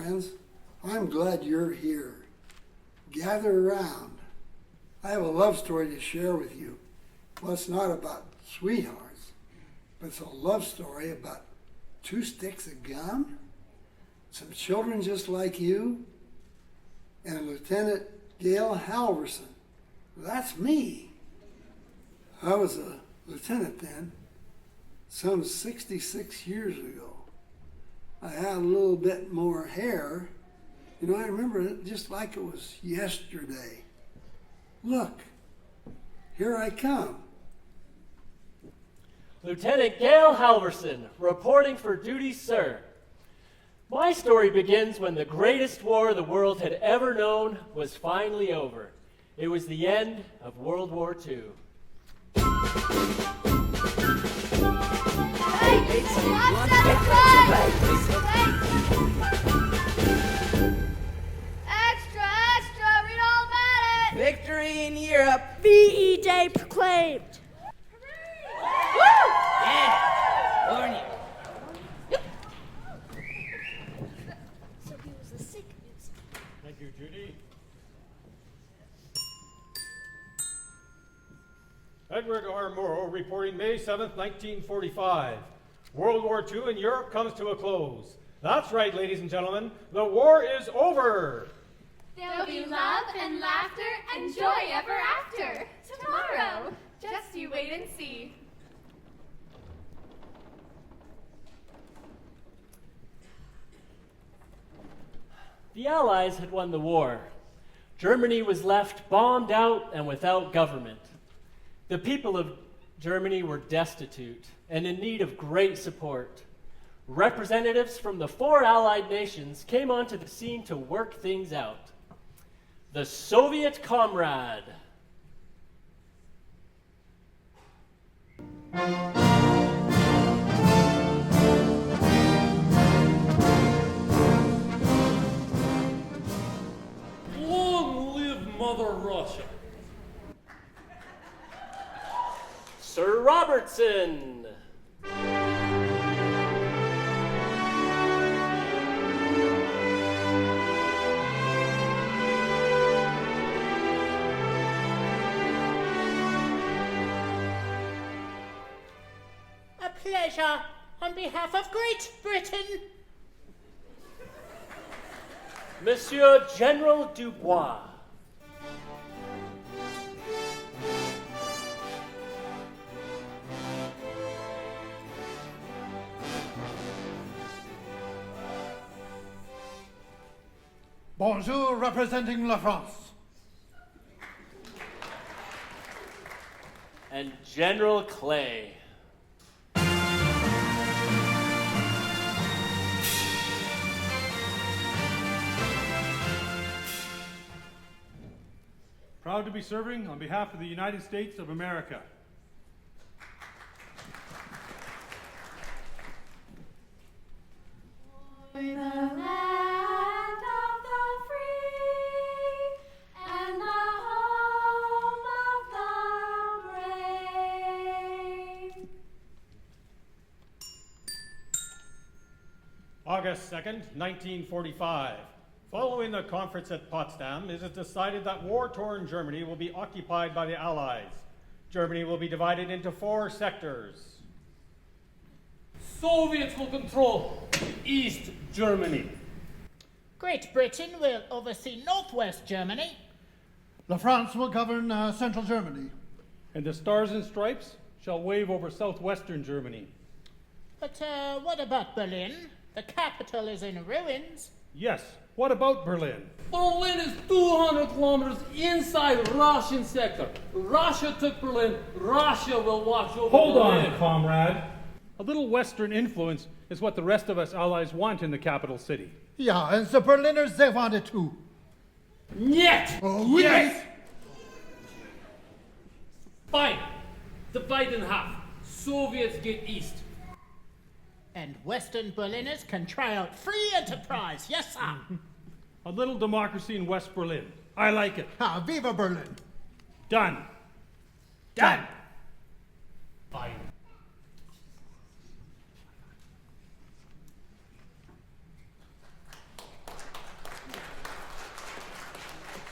friends. I'm glad you're here. Gather around. I have a love story to share with you. Well, it's not about sweethearts, but it's a love story about 2 sticks of gum, some children just like you, and Lieutenant Gail Halvorsen. That's me. I was a lieutenant then, some 66 years ago. I had a little bit more hair. You know, I remember it just like it was yesterday. Look, here I come. Lieutenant Gail Halvorsen, reporting for duty, sir. My story begins when the greatest war the world had ever known was finally over. It was the end of World War II. Extra, extra, read all about it! Victory in Europe. VE Day proclaimed. Woo! Yeah, warn you. Thank you, Judy. Edward R. Morrow reporting May 7th, 1945. World War II in Europe comes to a close. That's right, ladies and gentlemen. The war is over. There'll be love and laughter and joy ever after. Tomorrow. Just you wait and see. The Allies had won the war. Germany was left bombed out and without government. The people of Germany were destitute and in need of great support. Representatives from the 4 Allied nations came onto the scene to work things out. The Soviet Comrade. Long live Mother Russia. Sir Robertson. A pleasure on behalf of Great Britain. Monsieur General Dubois. Bonjour, representing La France. And General Clay. Proud to be serving on behalf of the United States of America. The land of the free and the home of the brave. August 2nd, 1945. Following the conference at Potsdam, it is decided that war-torn Germany will be occupied by the Allies. Germany will be divided into 4 sectors. Soviets will control East Germany. Great Britain will oversee Northwest Germany. La France will govern Central Germany. And the Stars and Stripes shall wave over southwestern Germany. But what about Berlin? The capital is in ruins. Yes, what about Berlin? Berlin is 200 kilometers inside Russian sector. Russia took Berlin. Russia will watch over Hold Berlin. on, comrade. A little Western influence is what the rest of us allies want in the capital city. Yeah, and the Berliners, they want it too. Niet! Oh, yes! Fine. Divide in half. Soviets get east. And Western Berliners can try out free enterprise. Yes, sir. A little democracy in West Berlin. I like it. Ah, viva Berlin. Done. Done. Fine.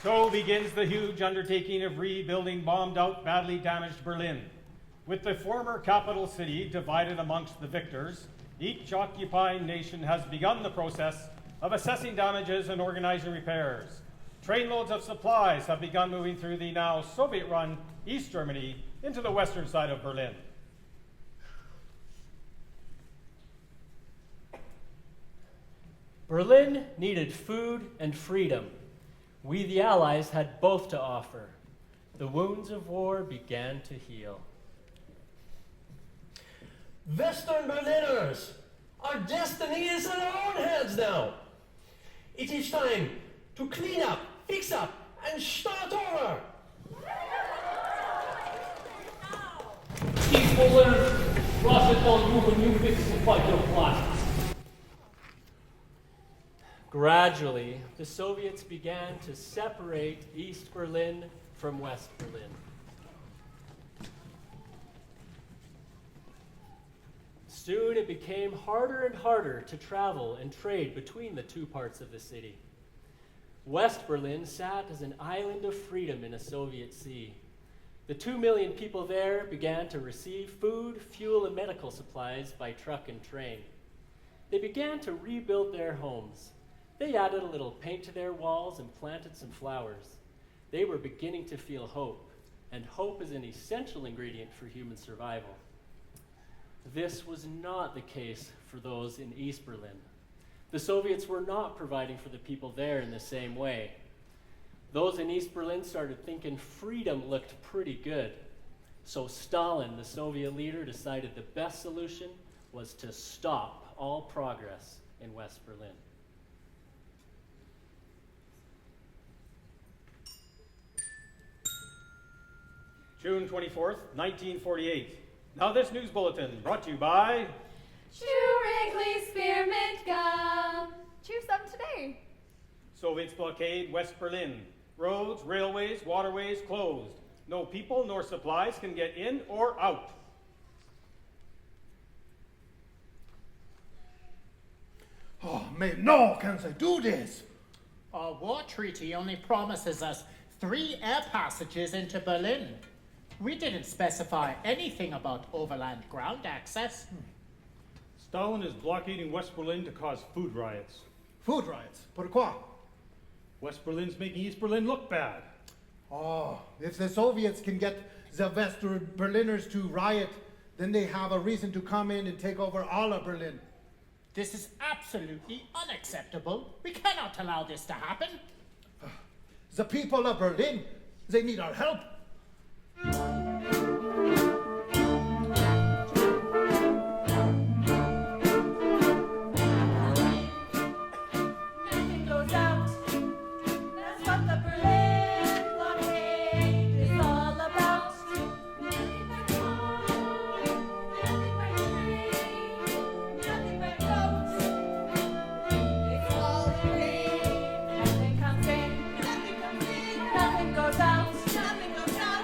So begins the huge undertaking of rebuilding bombed-out, badly damaged Berlin. With the former capital city divided amongst the victors, each occupying nation has begun the process of assessing damages and organizing repairs. Trainloads of supplies have begun moving through the now Soviet-run East Germany into the western side of Berlin. Berlin needed food and freedom. We, the Allies, had both to offer. The wounds of war began to heal. Western Berliners, our destiny is in our own hands now. It is time to clean up, fix up, and start over. East Berlin, Russia told you when you fix and fight your classes. Gradually, the Soviets began to separate East Berlin from West Berlin. Soon it became harder and harder to travel and trade between the two parts of the city. West Berlin sat as an island of freedom in a Soviet sea. The 2 million people there began to receive food, fuel, and medical supplies by truck and train. They began to rebuild their homes. They added a little paint to their walls and planted some flowers. They were beginning to feel hope, and hope is an essential ingredient for human survival. This was not the case for those in East Berlin. The Soviets were not providing for the people there in the same way. Those in East Berlin started thinking freedom looked pretty good. So Stalin, the Soviet leader, decided the best solution was to stop all progress in West Berlin. June 24th, 1948. Now this news bulletin brought to you by Chew Wrigley Spearmint Gum. Chew some today. Soviet Blockade, West Berlin. Roads, railways, waterways closed. No people nor supplies can get in or out. Oh, mais no, can they do this? Our war treaty only promises us 3 air passages into Berlin. We didn't specify anything about overland ground access. Stalin is blockading West Berlin to cause food riots. Food riots. Pourquoi? West Berlin's making East Berlin look bad. Oh, if the Soviets can get the Western Berliners to riot, then they have a reason to come in and take over all of Berlin. This is absolutely unacceptable. We cannot allow this to happen. The people of Berlin, they need our help. Nothing goes out. That's what the Berlin blockade is all about. Nothing but war, nothing but train, nothing but boats. It's all in vain. Nothing comes in, nothing goes out.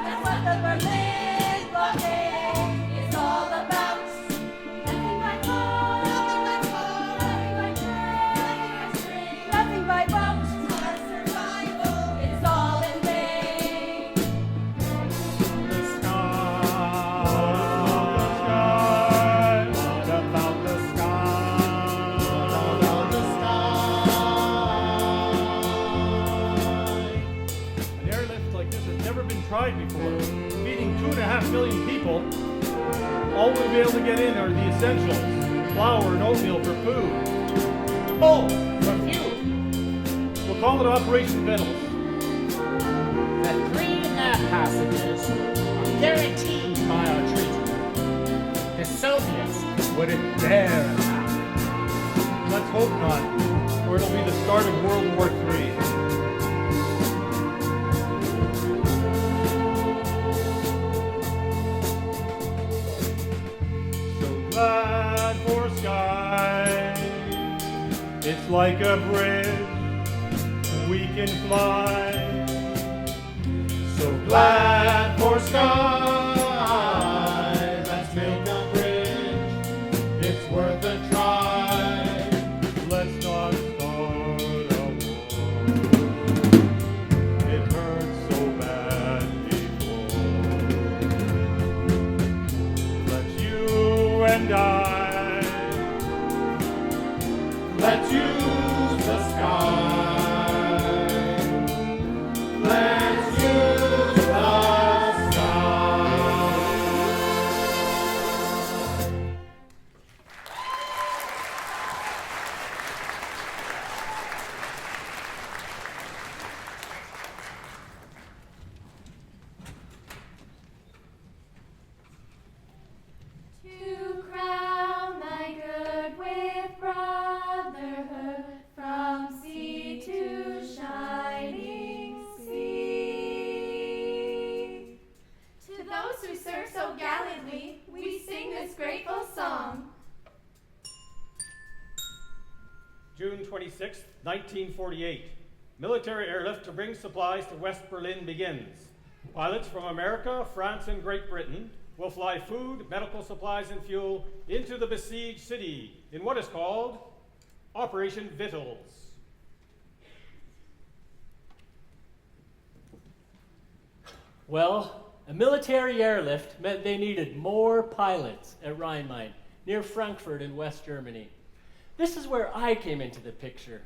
That's what the Berlin blockade is all about. Nothing but war, nothing but train, nothing but boats. Our survival is all in vain. The sky, what about the sky? An airlift like this has never been tried before. Feeding 2.5 million people, all we'll be able to get in are the essentials, flour and oatmeal for food. Oh, for fuel. We'll call it Operation Venables. The 3 air passages are guaranteed by our treaty. The Soviets wouldn't dare attack. Let's hope not, or it'll be the start of World War III. So glad for sky, it's like a bridge, we can fly. So glad for sky, let's make a bridge, it's worth a try. Let's not start a war. It 6th, 1948. Military airlift to bring supplies to West Berlin begins. Pilots from America, France, and Great Britain will fly food, medical supplies, and fuel into the besieged city in what is called Operation Victuals. Well, a military airlift meant they needed more pilots at Rhein-Main, near Frankfurt in West Germany. This is where I came into the picture.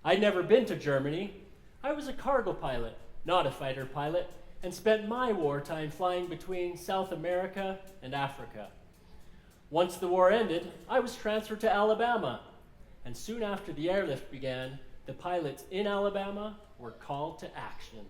I'd never been to Germany. I was a cargo pilot, not a fighter pilot, and spent my wartime flying between South America and Africa. Once the war ended, I was transferred to Alabama, and soon after the airlift began, the pilots in Alabama were called to action.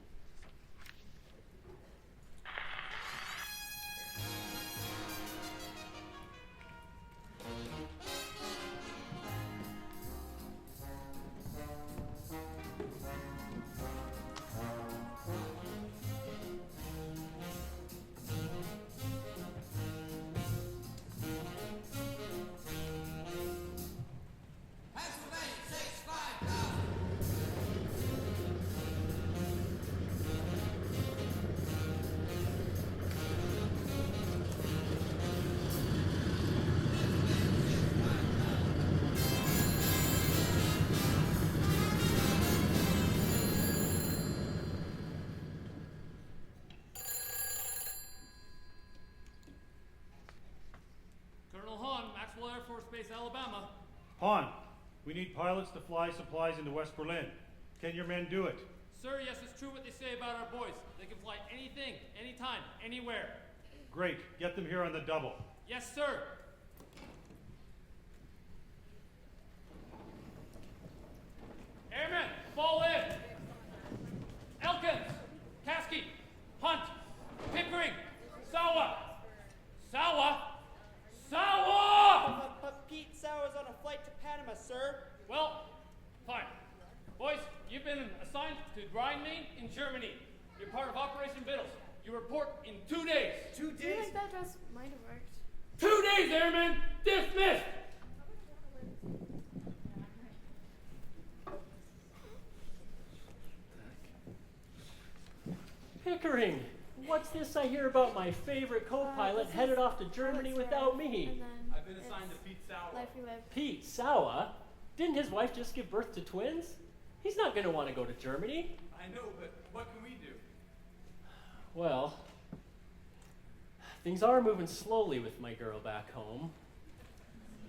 Air Force Base, Alabama. Han, we need pilots to fly supplies into West Berlin. Can your men do it? Sir, yes, it's true what they say about our boys. They can fly anything, anytime, anywhere. Great. Get them here on the double. Yes, sir. Airmen, fall in. Elkins, Kasky, Hunt, Pickering, Sawa. But Pete Sauer's on a flight to Panama, sir. Well, fine. Boys, you've been assigned to Rhein-Main in Germany. You're part of Operation Victuals. You report in 2 days. 2 Do you think that dress might have worked? 2 days, airmen! Dismissed! Pickering, what's this I hear about my favorite co-pilot headed off to Germany without me? I've been assigned to Pete Sauer. Life we live. Pete Sauer? Didn't his wife just give birth to twins? He's not going to want to go to Germany. I know, but what can we do? Well, things are moving slowly with my girl back home.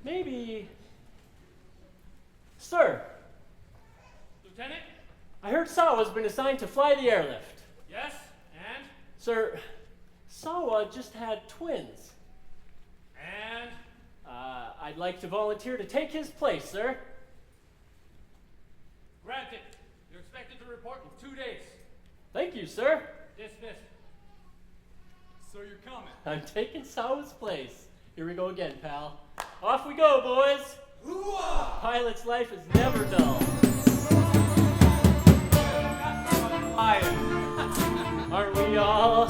Maybe... Sir, Lieutenant? I heard Sauer's been assigned to fly the airlift. Yes, and? Sir, Sauer just had twins. And? I'd like to volunteer to take his place, sir. Granted. You're expected to report in 2 days. Thank you, sir. Dismissed. So you're coming? I'm taking Sauer's place. Here we go again, pal. Off we go, boys. Hoo-ah! Pilot's life is never dull. Aren't we all?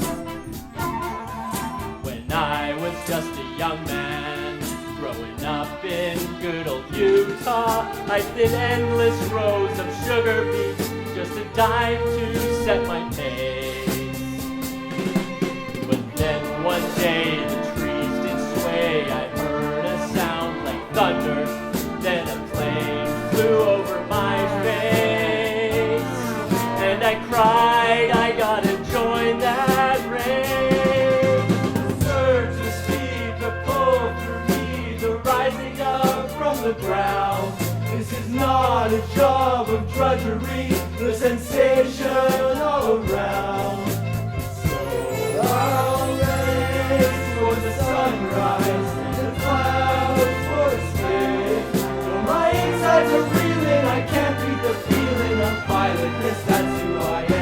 When I was just a young man, growing up in good old Utah, I did endless rows of sugar beets, just a dime to set my pace. But then one day the trees did sway, I heard a sound like thunder, then a plane flew over my face, and I cried, I gotta join that race. Surge the speed, the pull through me, the rising up from the ground. This is not a job of drudgery, the sensation all around. So I'll race for the sunrise and the clouds for a stay. Though my insides are reeling, I can't beat the feeling of pilotness, that's who I am.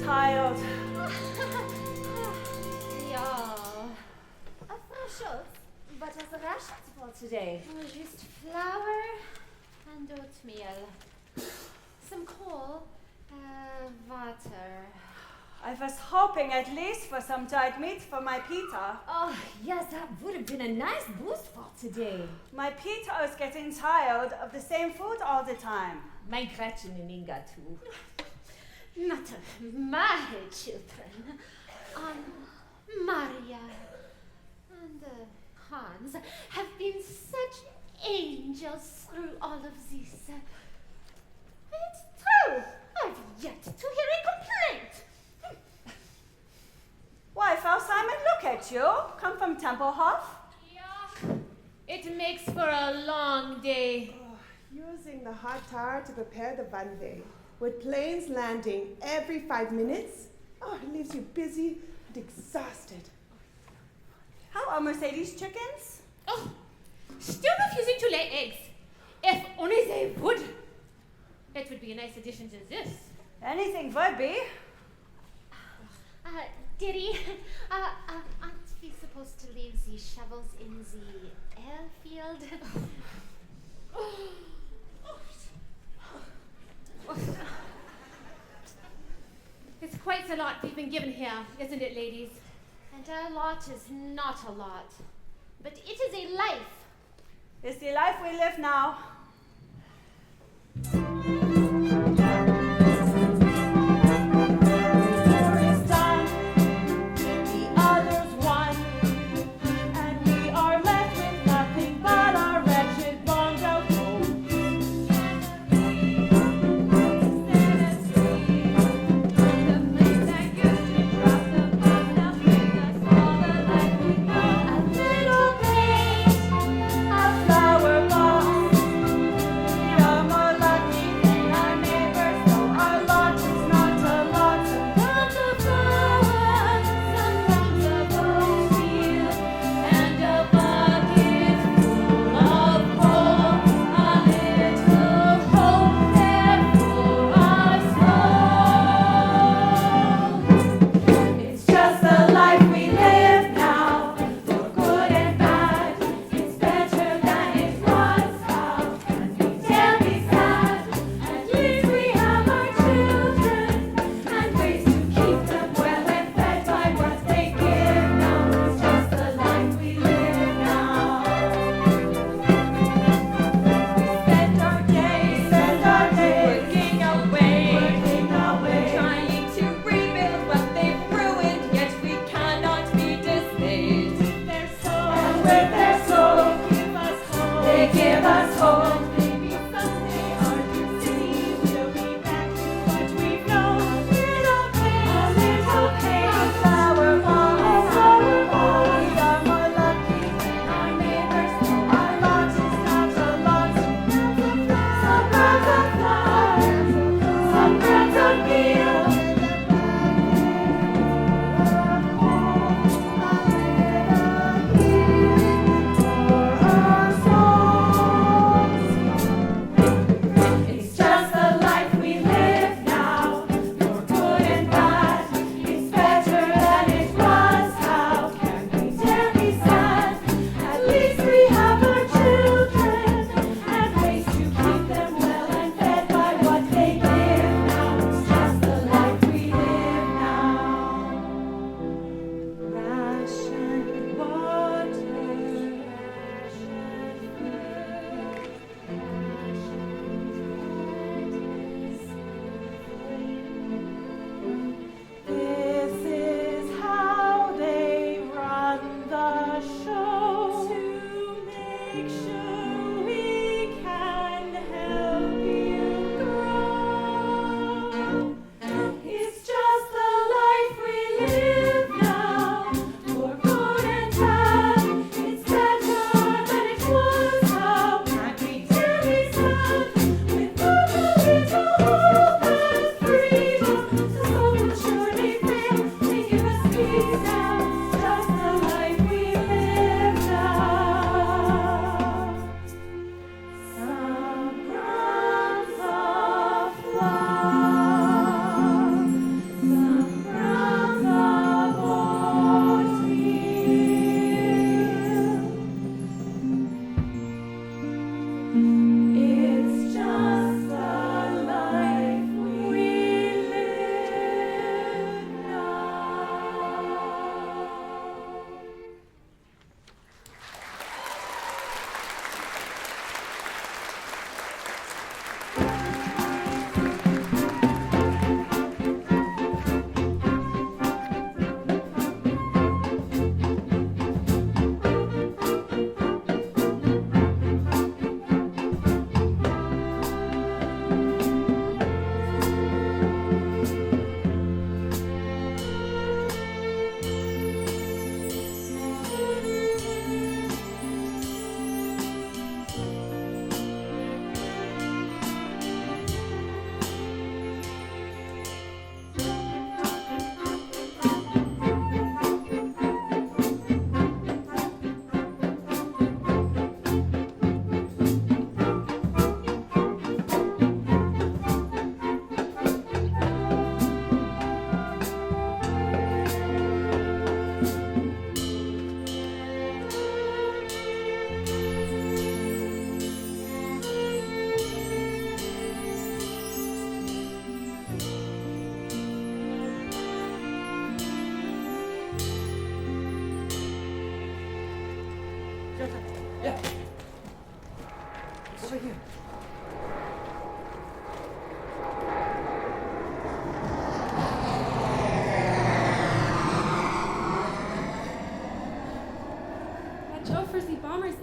tired. Ja. Frau Schultz, what is the rations for today? Oh, just flour and oatmeal. Some coal, water. I was hoping at least for some dried meat for my pita. Oh, yes, that would have been a nice boost for today. My pita is getting tired of the same food all the time. Mein Gretchen and Inga too. Not my children. Maria and Hans have been such angels through all of this. It's true. I've yet to hear a complaint. Why, Frau Simon, look at you. Come from Tempelhof? Yeah. It makes for a long day. Using the hot tower to prepare the Vanway, with planes landing every 5 minutes. Oh, it leaves you busy and exhausted. How are Mercedes chickens? Oh, still refusing to lay eggs. If only they would. It would be a nice addition to this. Anything would be. Diddy, aren't we supposed to leave the shovels in the airfield? It's quite a lot we've been given here, isn't it, ladies? And a lot is not a lot. But it is a life. It's the life we live now.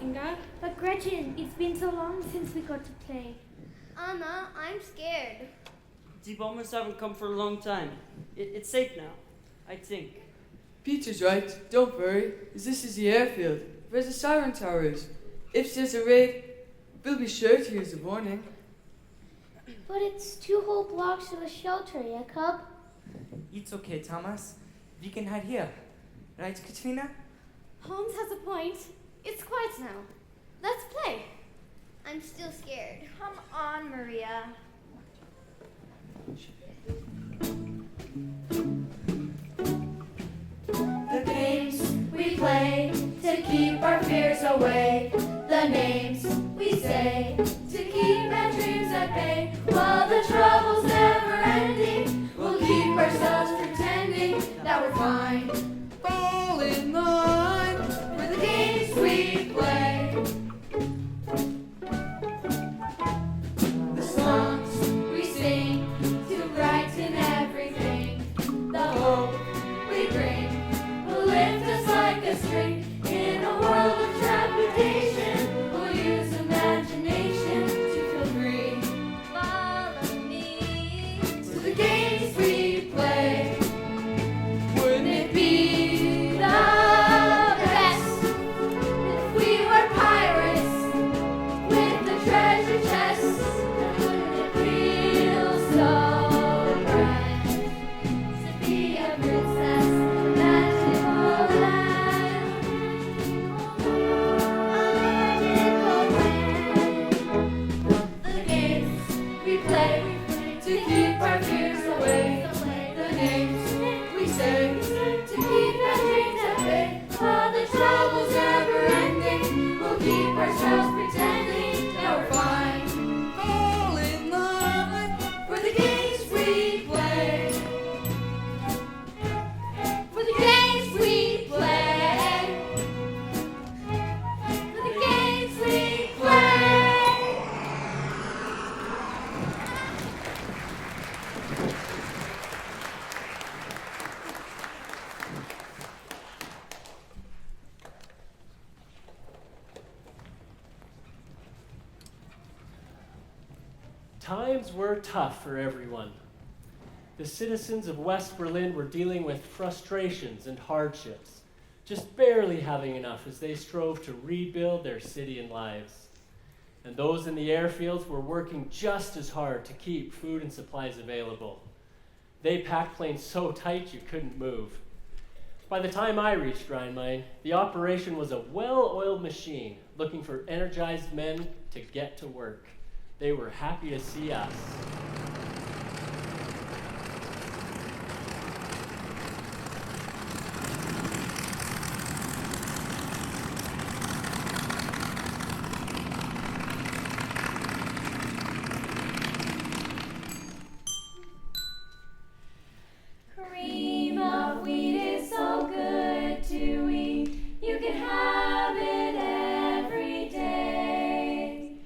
Inga. But Gretchen, it's been so long since we got to play. Anna, I'm scared. The bombers haven't come for a long time. It's safe now, I think. Peter's right. Don't worry. This is the airfield, where the siren tower is. If there's a raid, we'll be sure to use the warning. But it's 2 whole blocks to the shelter, Jacob. It's okay, Thomas. We can hide here. Right, Katrina? Holmes has a point. It's quiet now. Let's play. I'm still scared. Come on, Maria. The games we play to keep our fears away. The names we say to keep our dreams at bay. While the trouble's never ending, we'll keep ourselves pretending that we're fine. Fall in line For the games we play. The songs we sing to brighten everything. The hope we bring will lift us like a string. In a world of trepidation, we'll use imagination to feel free. Follow me To the games we play. Wouldn't it be the best if we were pirates with the treasure chests? Wouldn't it feel so bright to be a princess in a magical land? The games we play to keep our fears away. The names we say to keep our dreams at bay. While the trouble's never ending, we'll keep ourselves pretending that we're fine. Fall in line For the games we play. For the games we play. For the games we play. Times were tough for everyone. The citizens of West Berlin were dealing with frustrations and hardships, just barely having enough as they strove to rebuild their city and lives. And those in the airfields were working just as hard to keep food and supplies available. They packed planes so tight you couldn't move. By the time I reached Rhein-Main, the operation was a well-oiled machine looking for energized men to get to work. They were happy to see us. Cream of wheat is so good to eat. You can have it every day.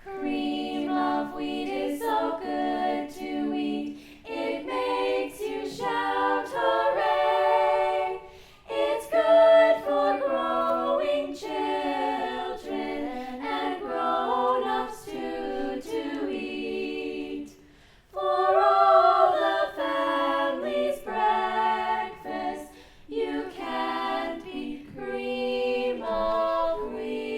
Cream of wheat is so good to eat. It makes you shout hooray. It's good for growing children and grown-ups too to eat. For all the family's breakfast, you can be cream of wheat.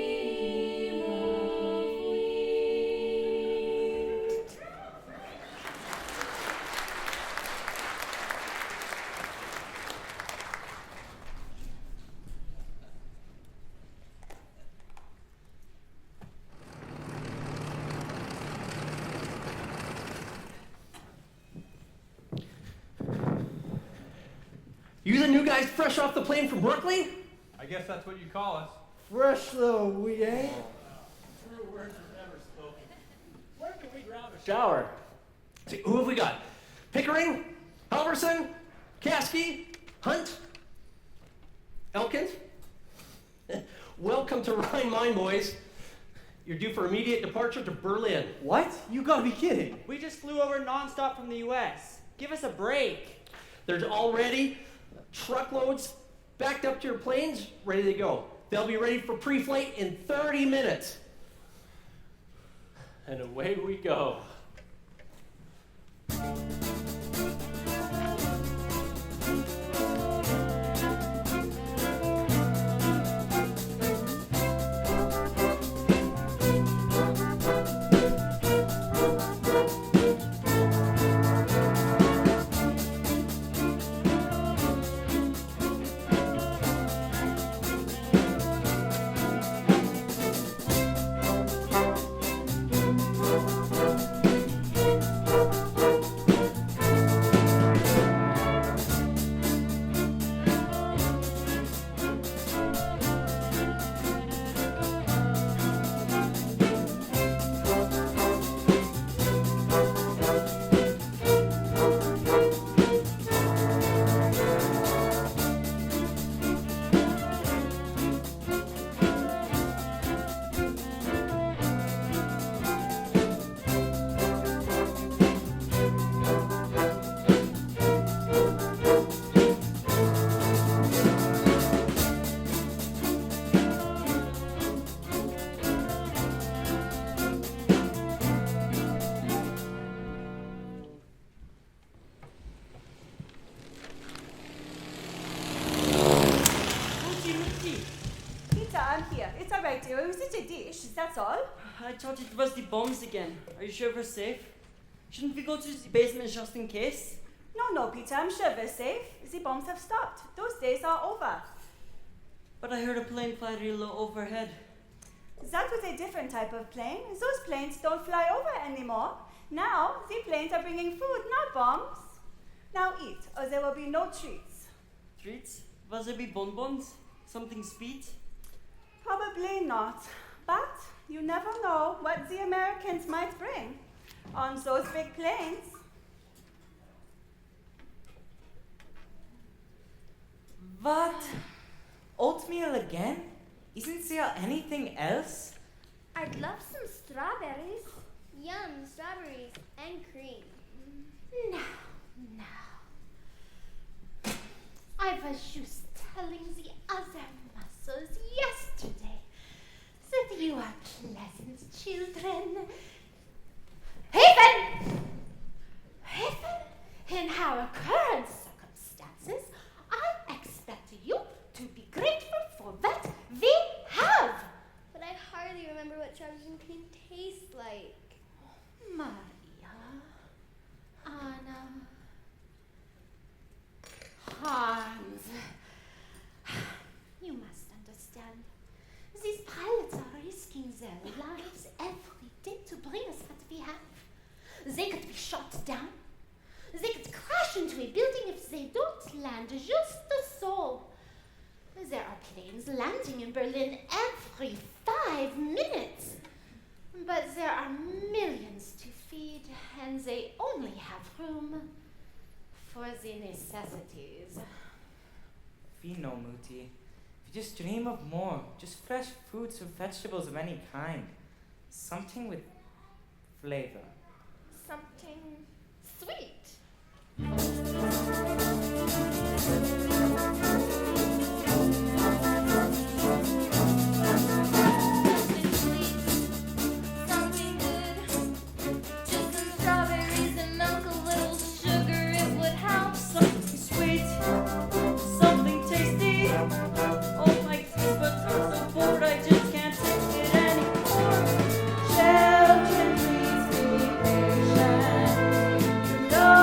You the new guys fresh off the plane from Brooklyn? I guess that's what you call us. Fresh though, we ain't. True words are never spoken. Where can we grab a shower? See, who have we got? Pickering? Halvorsen? Kasky? Hunt? Elkins? Welcome to Rhein-Main, boys. You're due for immediate departure to Berlin. What? You gotta be kidding. We just flew over nonstop from the US. Give us a break. There's already truckloads backed up to your planes, ready to go. They'll be ready for pre-flight in 30 minutes. And away we go. That's all? I thought it was the bombs again. Are you sure we're safe? Shouldn't we go to the basement just in case? No, Peter, I'm sure we're safe. The bombs have stopped. Those days are over. But I heard a plane fly real low overhead. That was a different type of plane. Those planes don't fly over anymore. Now, the planes are bringing food, not bombs. Now eat, or there will be no treats. Treats? Will there be bonbons? Something sweet? Probably not. But you never know what the Americans might bring on those big planes. What? Oatmeal again? Isn't there anything else? I'd love some strawberries. Yum, strawberries and cream. No. I was just telling the other muscles yesterday that you are pleasant children. Haven! In our current circumstances, I expect you to be grateful for what we have. But I hardly remember what strawberries and cream taste like. Maria, Anna, Hans, you must understand. These pilots are risking their lives every day to bring us what we have. They could be shot down. They could crash into a building if they don't land just so. There are planes landing in Berlin every 5 minutes. But there are millions to feed, and they only have room for the necessities. We know, Muti. We just dream of more. Just fresh fruits or vegetables of any kind. Something with flavor. Something sweet. No!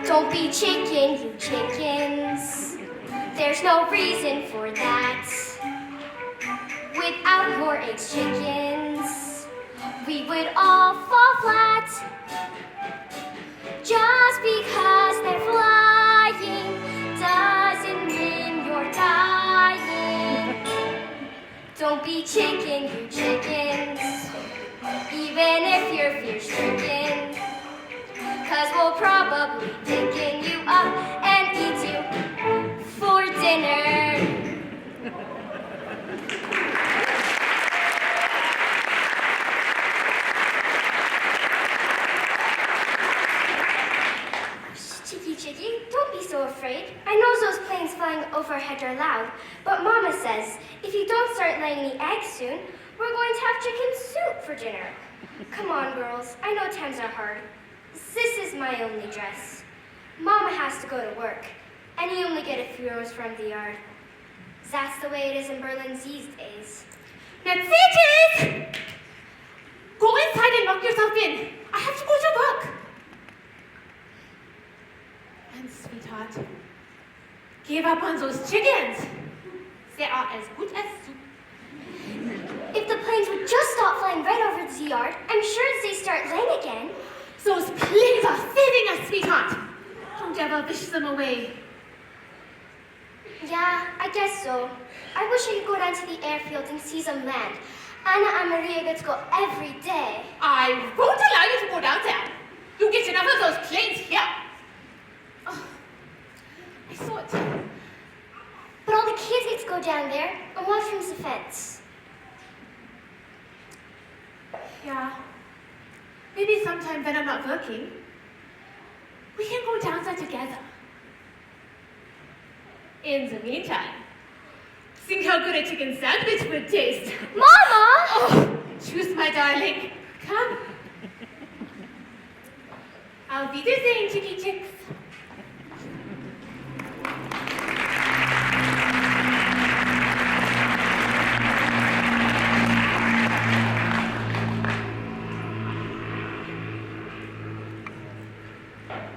Don't be chicken, you chickens. There's no reason for that. Without your eggs, chickens, we would all fall flat. Just because they're flying doesn't mean you're dying. Don't be chicken, you chickens, even if you're fear-stricken. 'Cause we'll probably picken you up and eat you for dinner. Chicky, don't be so afraid. I know those planes flying overhead are loud, but Mama says if you don't start laying the eggs soon, we're going to have chicken soup for dinner. Come on, girls. I know times are hard. This is my only dress. Mama has to go to work, and you only get a few rows from the yard. That's the way it is in Berlin these days. Now, bitches! Go inside and lock yourself in. I have to go to work. And sweetheart, give up on those chickens. They are as good as soup. If the planes would just stop flying right over the yard, I'm sure they start laying again. Those planes are saving us, sweetheart. Don't ever wish them away. Yeah, I guess so. I wish I could go down to the airfield and see some land. Anna and Maria get to go every day. I won't allow you to go down there. You get enough of those planes here. Oh, I thought. But all the kids get to go down there and watch from the fence. Yeah. Maybe sometime when I'm not working, we can go down there together. In the meantime, think how good a chicken sandwich would taste. Mama! Oh, choose my darling. Come. Auf Wiedersehen, Chicky Chicks.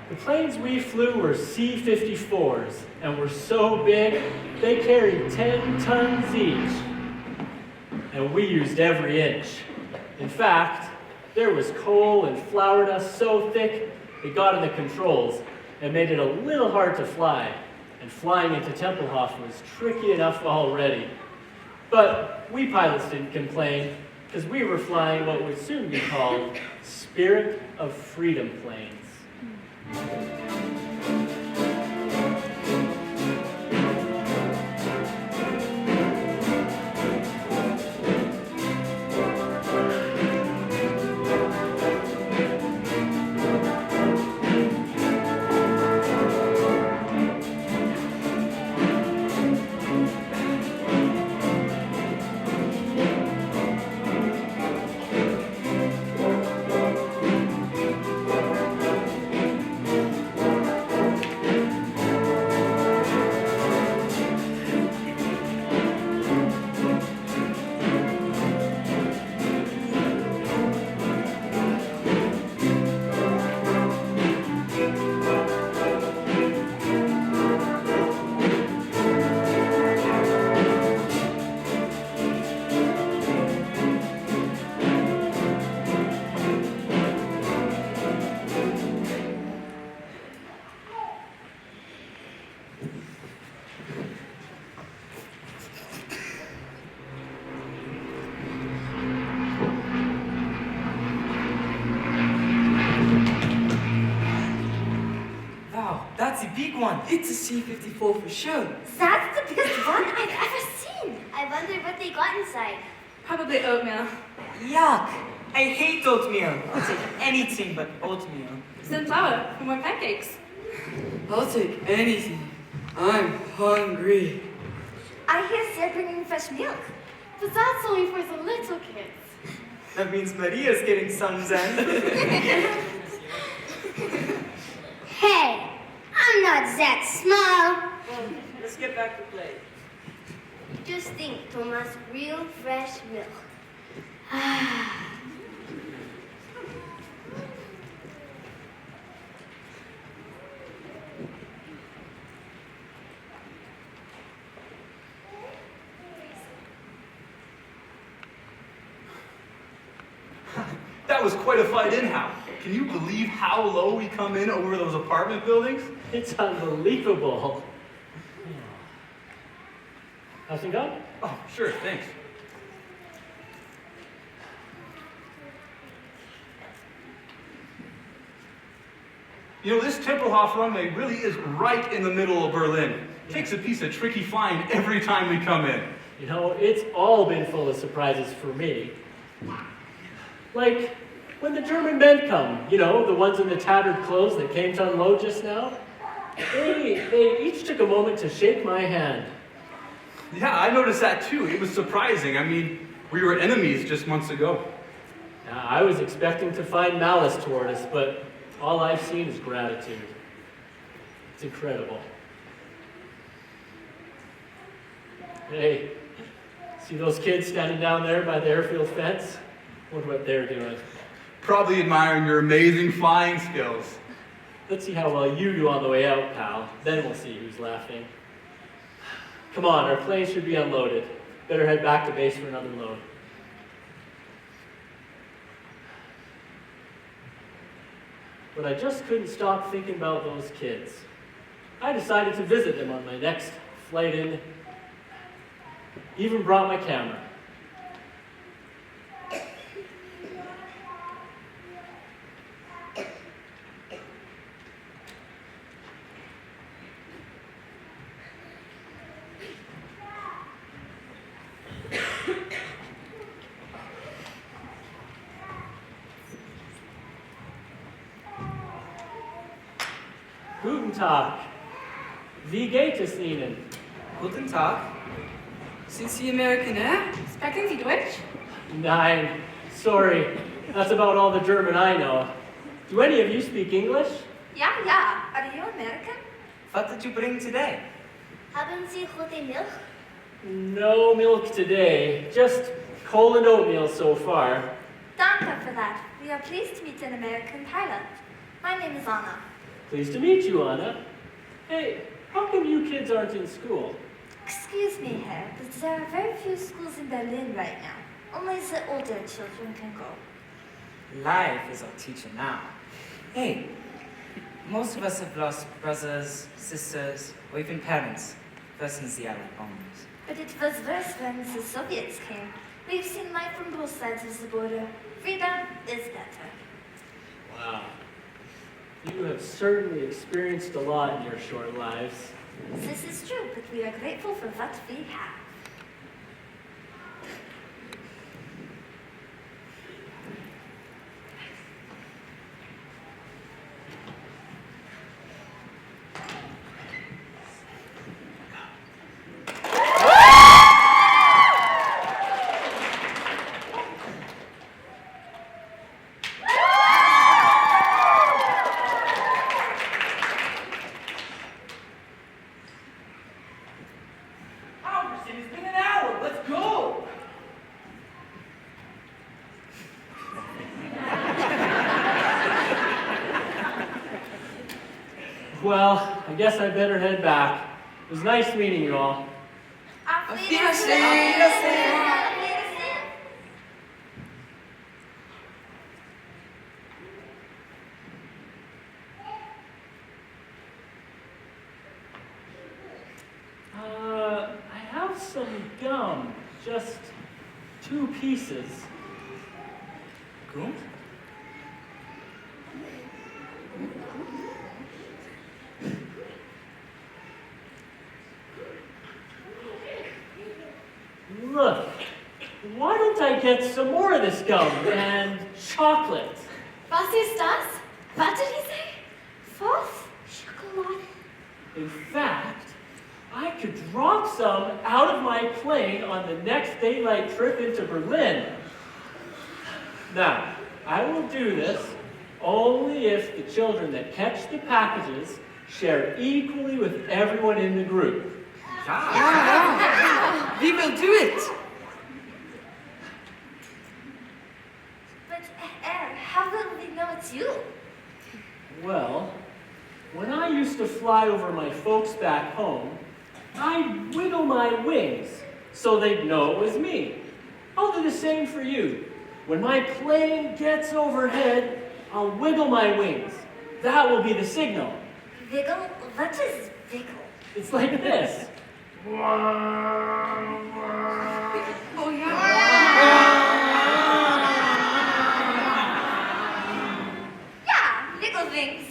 The planes we flew were C-54s, and were so big, they carried 10 tons each. And we used every inch. In fact, there was coal and flour dust so thick, it got in the controls and made it a little hard to fly. And flying into Tempelhof was tricky enough already. But we pilots didn't complain, because we were flying what would soon be called Spirit of Freedom planes. That's a big one. It's a C-54 for sure. That's the biggest one I've ever seen. I wonder what they got inside. Probably oatmeal. Yuck. I hate oatmeal. I'll take anything but oatmeal. Some flour for more pancakes. I'll take anything. I'm hungry. I hear they're bringing fresh milk. But that's only for the little kids. That means Maria's getting some then. Hey, I'm not that small. Well, let's get back to play. Just think, Thomas, real fresh milk. was quite a flight in-how. Can you believe how low we come in over those apartment buildings? It's unbelievable. How's it going? Oh, sure, thanks. You know, this Tempelhof runway really is right in the middle of Berlin. It takes a piece of tricky flying every time we come in. You know, it's all been full of surprises for me. Like when the German men come, you know, the ones in the tattered clothes that came to unload just now. They each took a moment to shake my hand. Yeah, I noticed that too. It was surprising. I mean, we were enemies just months ago. I was expecting to find malice toward us, but all I've seen is gratitude. It's incredible. Hey, see those kids standing down there by the airfield fence? Wonder what they're doing. Probably admiring your amazing flying skills. Let's see how well you do on the way out, pal. Then we'll see who's laughing. Come on, our plane should be unloaded. Better head back to base for another load. But I just couldn't stop thinking about those kids. I decided to visit them on my next flight in. Even brought my camera. Guten Tag. Wie geht es Ihnen? Guten Tag. Sind Sie American, eh? Sprechen Sie Deutsch? Nein, sorry. That's about all the German I know. Do any of you speak English? Ja, ja. Are you American? What did you bring today? Haben Sie gute Milch? No milk today. Just coal and oatmeal so far. Danke for that. We are pleased to meet an American pilot. My name is Anna. Pleased to meet you, Anna. Hey, how come you kids aren't in school? Excuse me, Herr, but there are very few schools in Berlin right now. Only the older children can go. Life is our teacher now. Hey, most of us have lost brothers, sisters, or even parents, first since the Allied bombs. But it was worse when the Soviets came. We've seen life from both sides of the border. Freedom is better. Wow. You have certainly experienced a lot in your short lives. This is true, but we are grateful for what we have. Well, I guess I better head back. It was nice meeting you all. Auf Wiedersehen. I have some gum. Just 2 pieces. Gum? Look, why don't I get some more of this gum and chocolate? Was ist das? What did he say? False chocolate. In fact, I could drop some out of my plane on the next daylight trip into Berlin. Now, I will do this only if the children that catch the packages share equally with everyone in the group. We will do it. But, how will we know it's you? Well, when I used to fly over my folks back home, I'd wiggle my wings so they'd know it was me. I'll do the same for you. When my plane gets overhead, I'll wiggle my wings. That will be the signal. Wiggle? What is wiggle? It's like this. Oh, yeah, wiggle wings.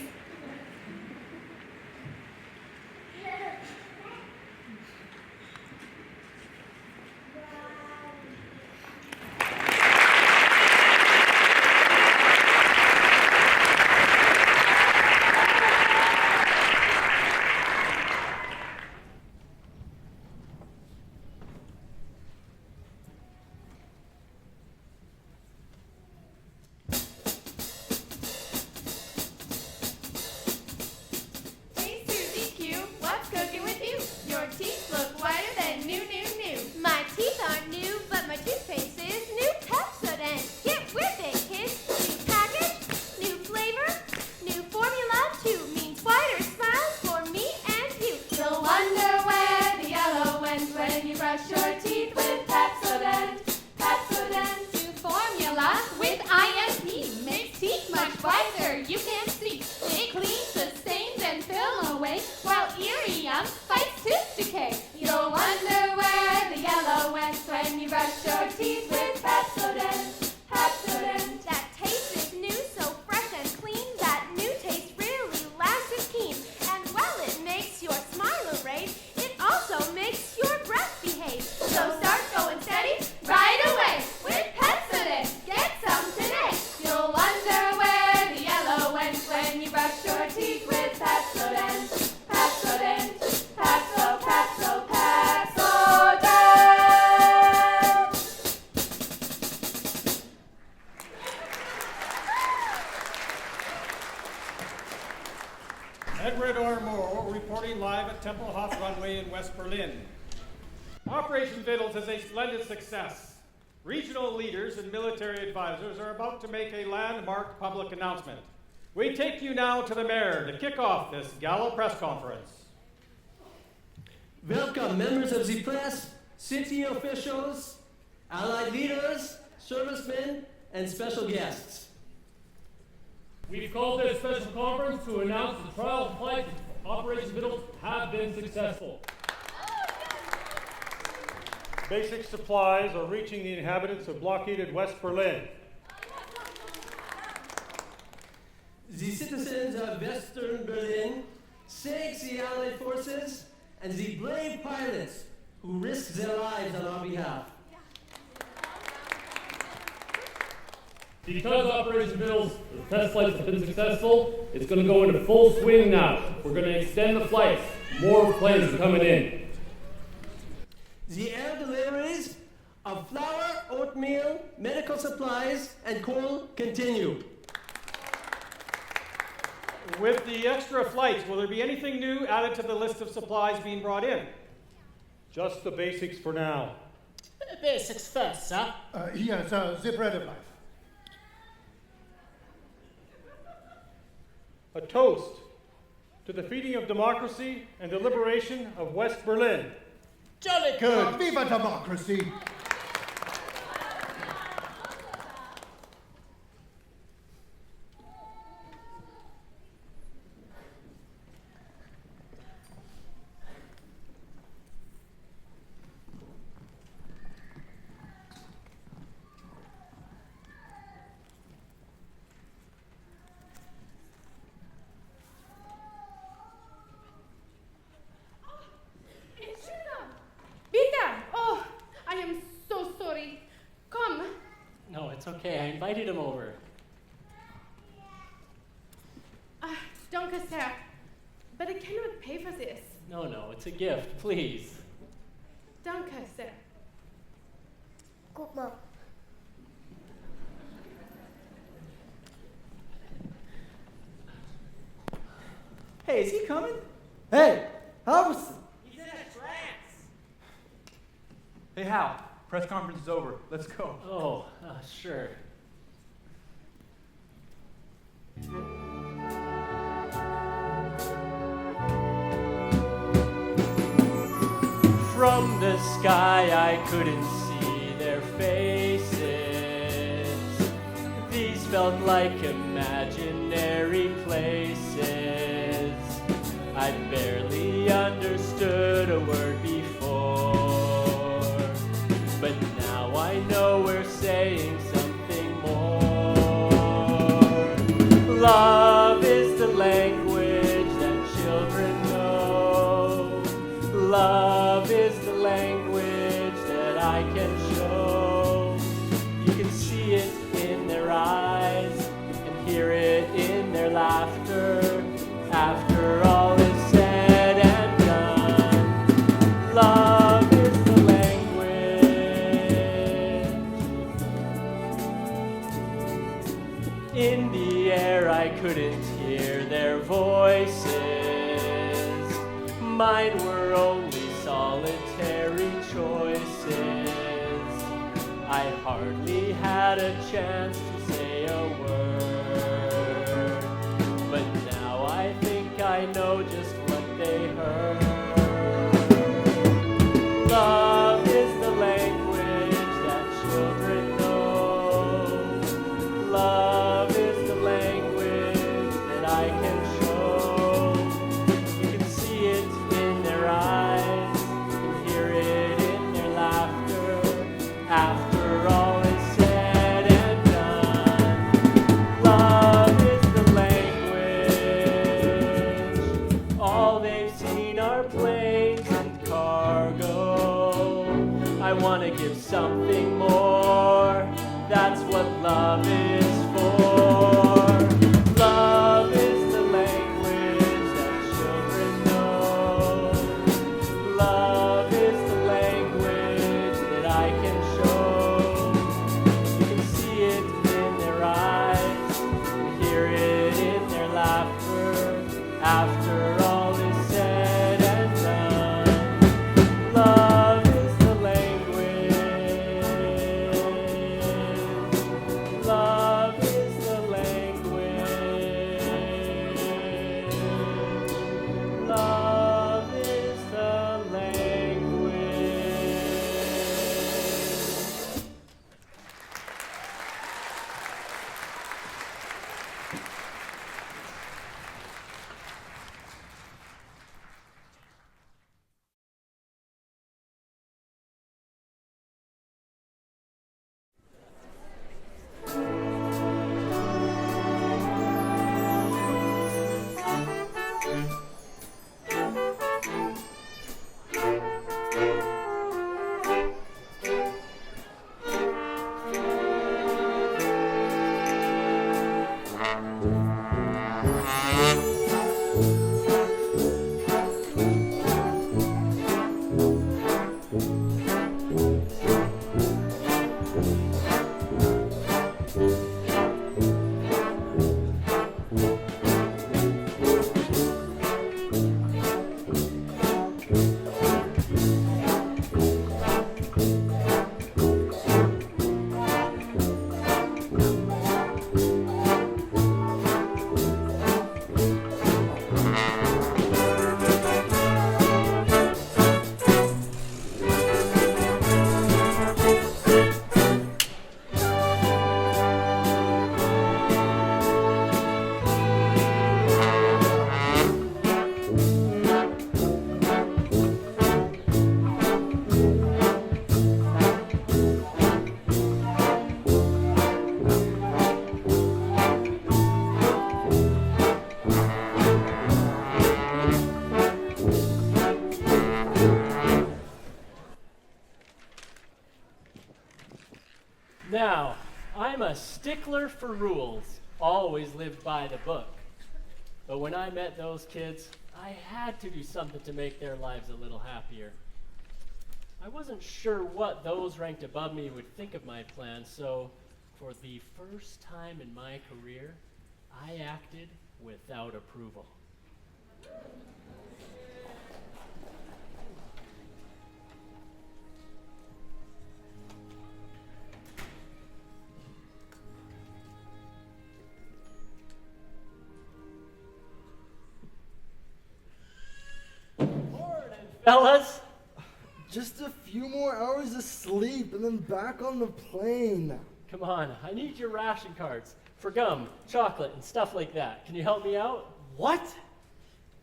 Operation Vittles is a splendid success. Regional leaders and military advisors are about to make a landmark public announcement. We take you now to the mayor to kick off this gala press conference. Welcome, members of the press, city officials, allied leaders, servicemen, and special guests. We've called this special conference to announce the trial flights of Operation Vittles have been successful. Basic supplies are reaching the inhabitants of blockaded West Berlin. The citizens of Western Berlin thank the Allied forces and the brave pilots who risked their lives on our behalf. Because Operation Vittles, the test flights have been successful, it's going to go into full swing now. We're going to extend the flights. More planes are coming in. The air deliveries of flour, oatmeal, medical supplies, and coal continue. With the extra flights, will there be anything new added to the list of supplies being brought in? Just the basics for now. Basics first, sir. Yes, the bread of life. A toast to the feeding of democracy and the liberation of West Berlin. Jolly good. Viva democracy! No, it's okay. I invited him over. Danke, sir. But I cannot pay for this. No, it's a gift. Please. Danke, sir. Guck mal. Hey, is he coming? Hey, Halvorsen. He's in a trance. Hey, Hal. Press conference is over. Let's go. Oh, sure. From the sky I couldn't see their faces. felt like imaginary places. I barely understood a word before, but now I know we're saying something more. Love is the language that children know. Love is the language that I can show. You can see it in their eyes and hear it in their laughter. After all is said and done, love is the language. In the air I couldn't hear their voices. Mine were only solitary choices. I hardly had a chance to say a word, but now I think I know just what they heard. Love is the language that children know. Love is the language that I can show. You can see it in their eyes and hear it in their laughter. After all is said and done, love is the language. All they've seen are planes and cargo. I want to give something more. That's what love is for. Love is the language that children know. Love is the language that I can show. You can see it in their eyes and hear it in their laughter. After all is said and done, love is the language. Love is the language. Love is the language. Now, I'm a stickler for rules, always lived by the book. But when I met those kids, I had to do something to make their lives a little happier. I wasn't sure what those ranked above me would think of my plan, so for the first time in my career, I acted without approval. Fellas? Just a few more hours of sleep and then back on the plane. Come on, I need your ration cards. for gum, chocolate, and stuff like that. Can you help me out? What?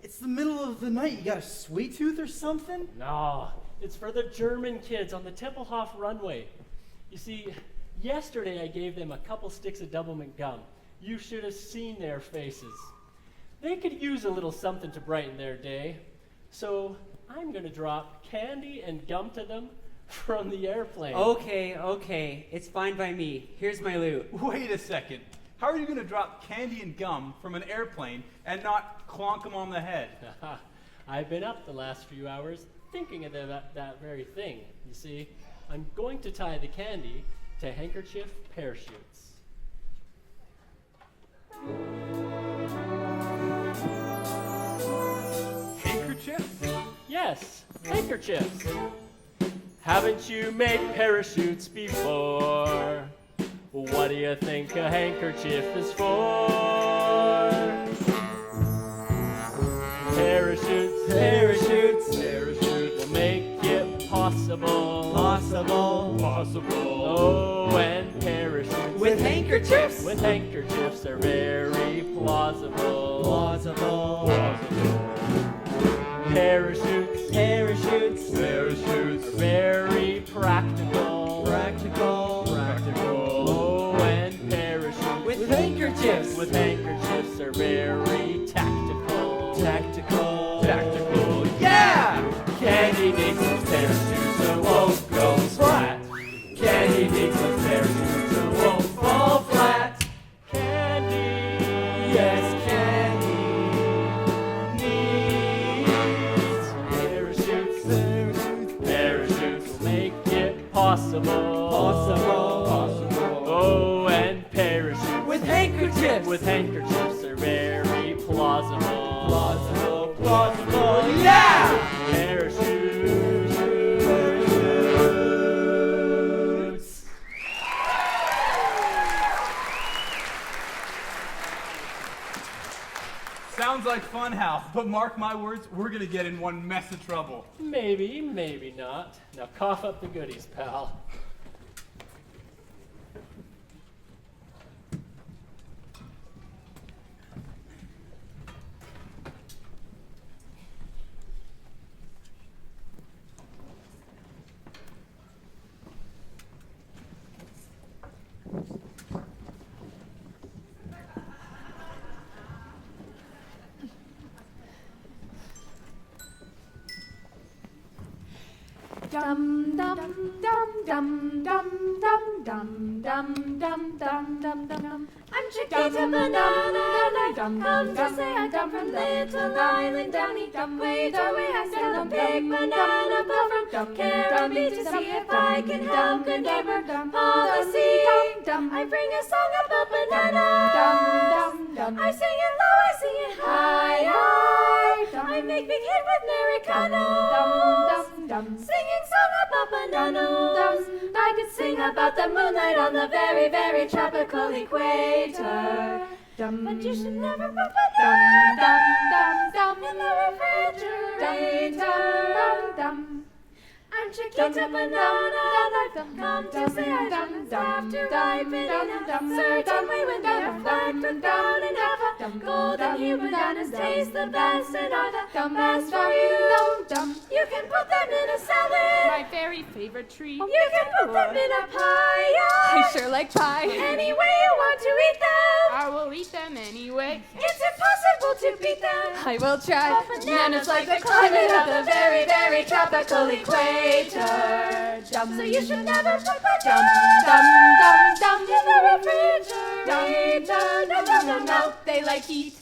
It's the middle of the night. You got a sweet tooth or something? No, it's for the German kids on the Tempelhof runway. You see, yesterday I gave them a couple sticks of Doublemint gum. You should have seen their faces. They could use a little something to brighten their day. So I'm going to drop candy and gum to them from the airplane. Okay. It's fine by me. Here's my loot. Wait a second. How are you going to drop candy and gum from an airplane and not clonk them on the head? I've been up the last few hours thinking of that very thing. You see, I'm going to tie the candy to handkerchief parachutes. Handkerchiefs? Yes, handkerchiefs. Haven't you made parachutes before? What do you think a handkerchief is for? Parachutes, parachutes, parachutes will make it possible. Oh, and parachutes With handkerchiefs? With handkerchiefs are very plausible. Parachutes, parachutes are very practical. Oh, and parachutes With handkerchiefs? With handkerchiefs are very tactical. Yeah! Candy needs some parachutes so won't go flat. Candy needs some parachutes so won't fall flat. Candy, yes, candy needs parachutes. Parachutes will make it possible. Oh, and parachutes With handkerchiefs? with handkerchiefs are very plausible. Yeah! Parachutes. Sounds like fun, Hal, but mark my words, we're going to get in one mess of trouble. Maybe, maybe not. Now cough up the goodies, pal. Dum dum dum dum dum dum dum dum dum dum dum dum. I'm Chiquita Banana, come to say I come from Little Island down Equator, where I sell a big banana pull from Caribbean to see if I can help good neighbor policy. I bring a song about bananas. I sing it low, I sing it high. I make big hit with Americanos. Singing song about bananas. I could sing about the moonlight on the very, very tropical equator. But you should never put bananas in the refrigerator. I'm Chiquita Banana, come to say I don't have to dive in a certain way when they are flat with brown and half a golden hue. Bananas taste the best and are the best for you. You can put them in a salad, My very favorite treat. you can put them in a pie. I sure like pie. Any way you want to eat them, I will eat them anyway. it's impossible to beat them. I will try. But bananas like the climate of the very, very tropical equator. So you should never put bananas in the refrigerator. No, they like heat.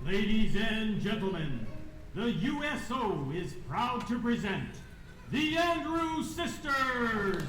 Ladies and gentlemen, the USO is proud to present the Andrew Sisters.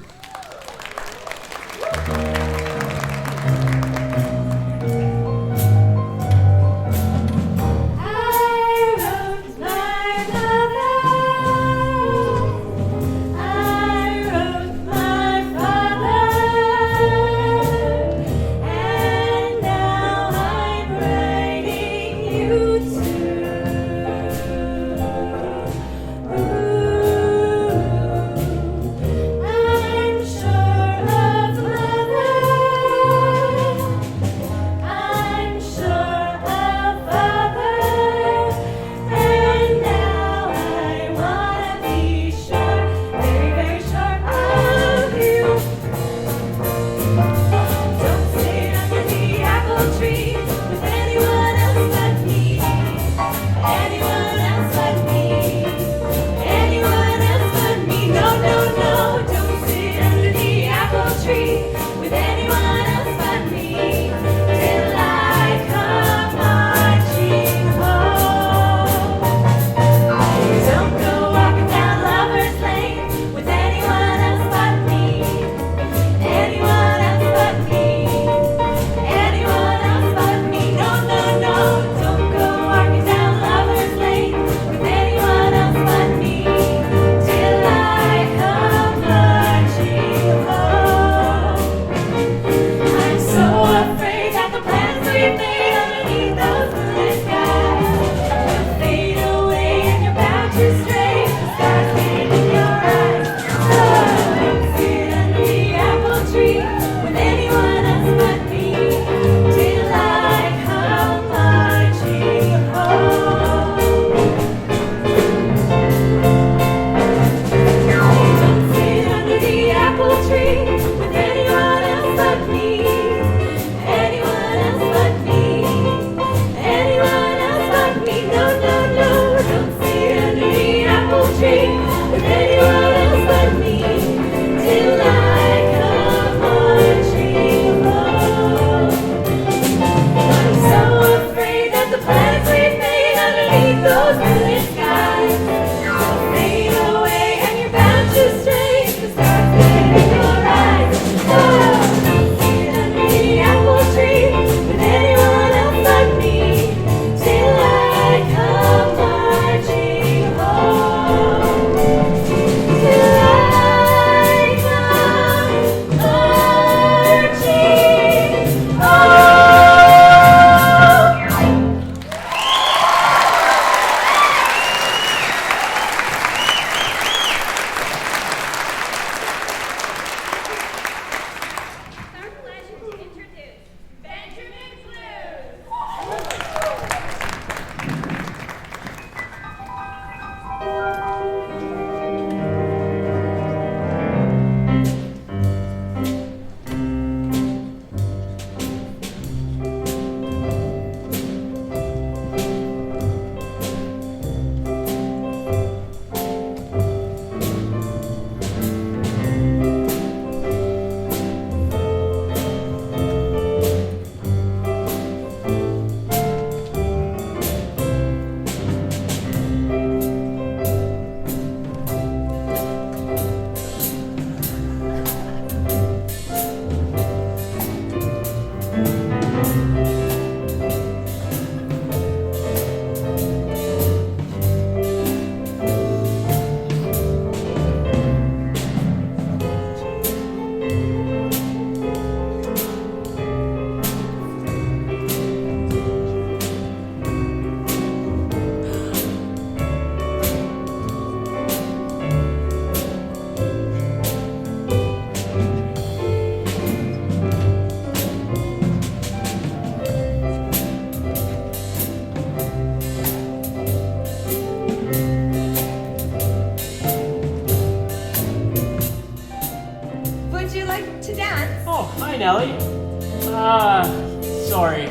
Janelle. Sorry.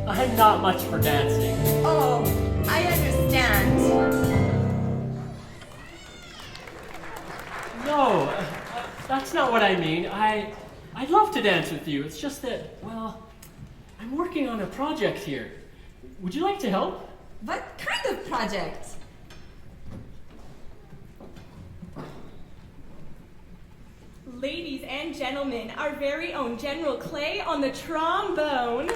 I'm not much for dancing. Oh, I understand. No, that's not what I mean. I'd love to dance with you. It's just that, well, I'm working on a project here. Would you like to help? What kind of project? Ladies and gentlemen, our very own General Clay on the trombone.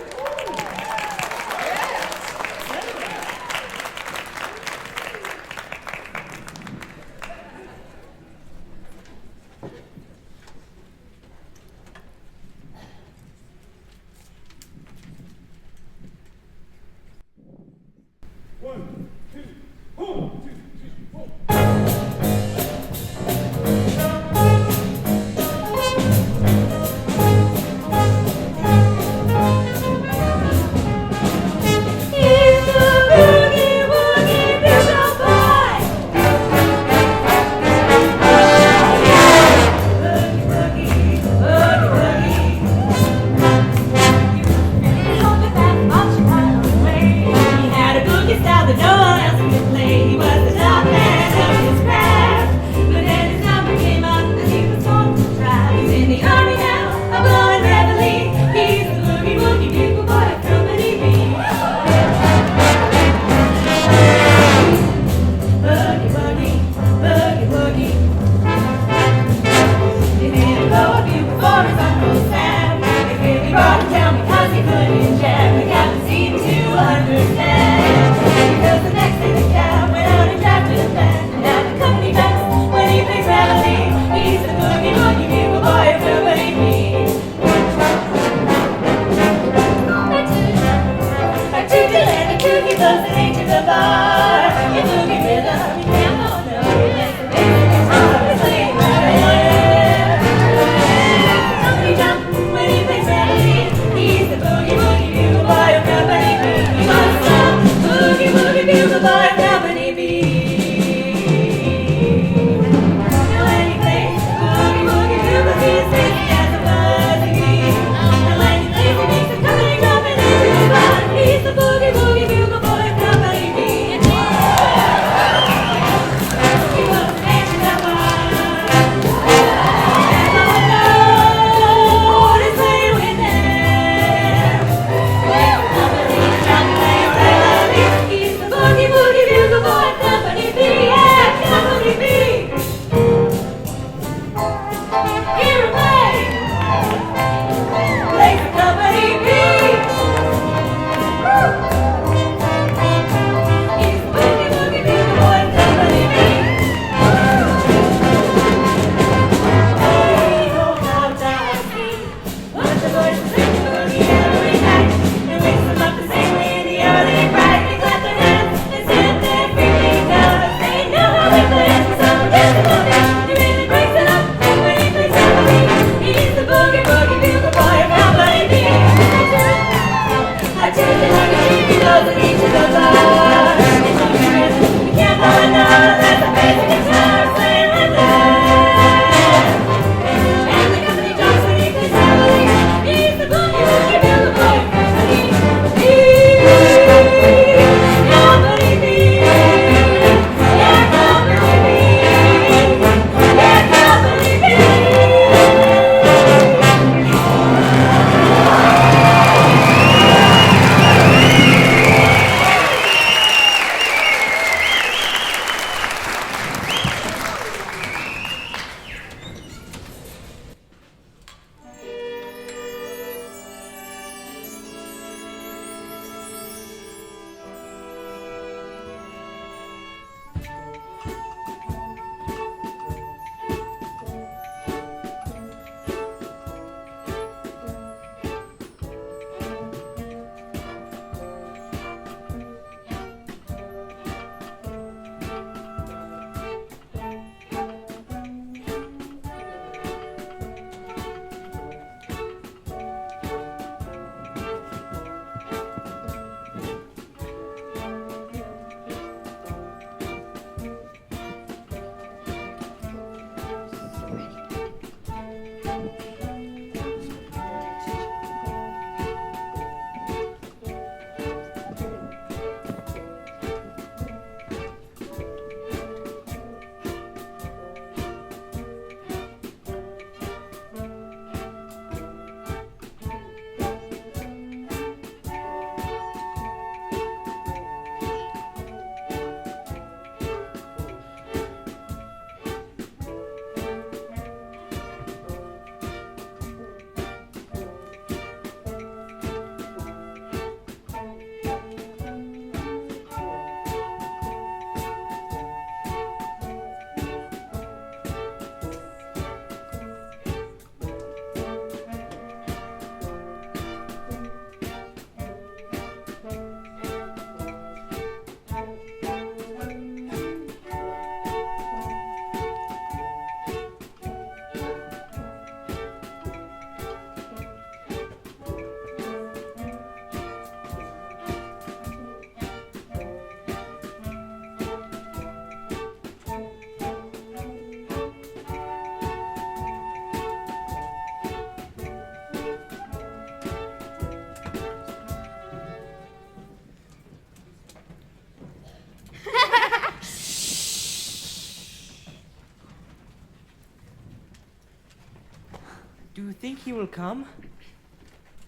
Do you think he will come?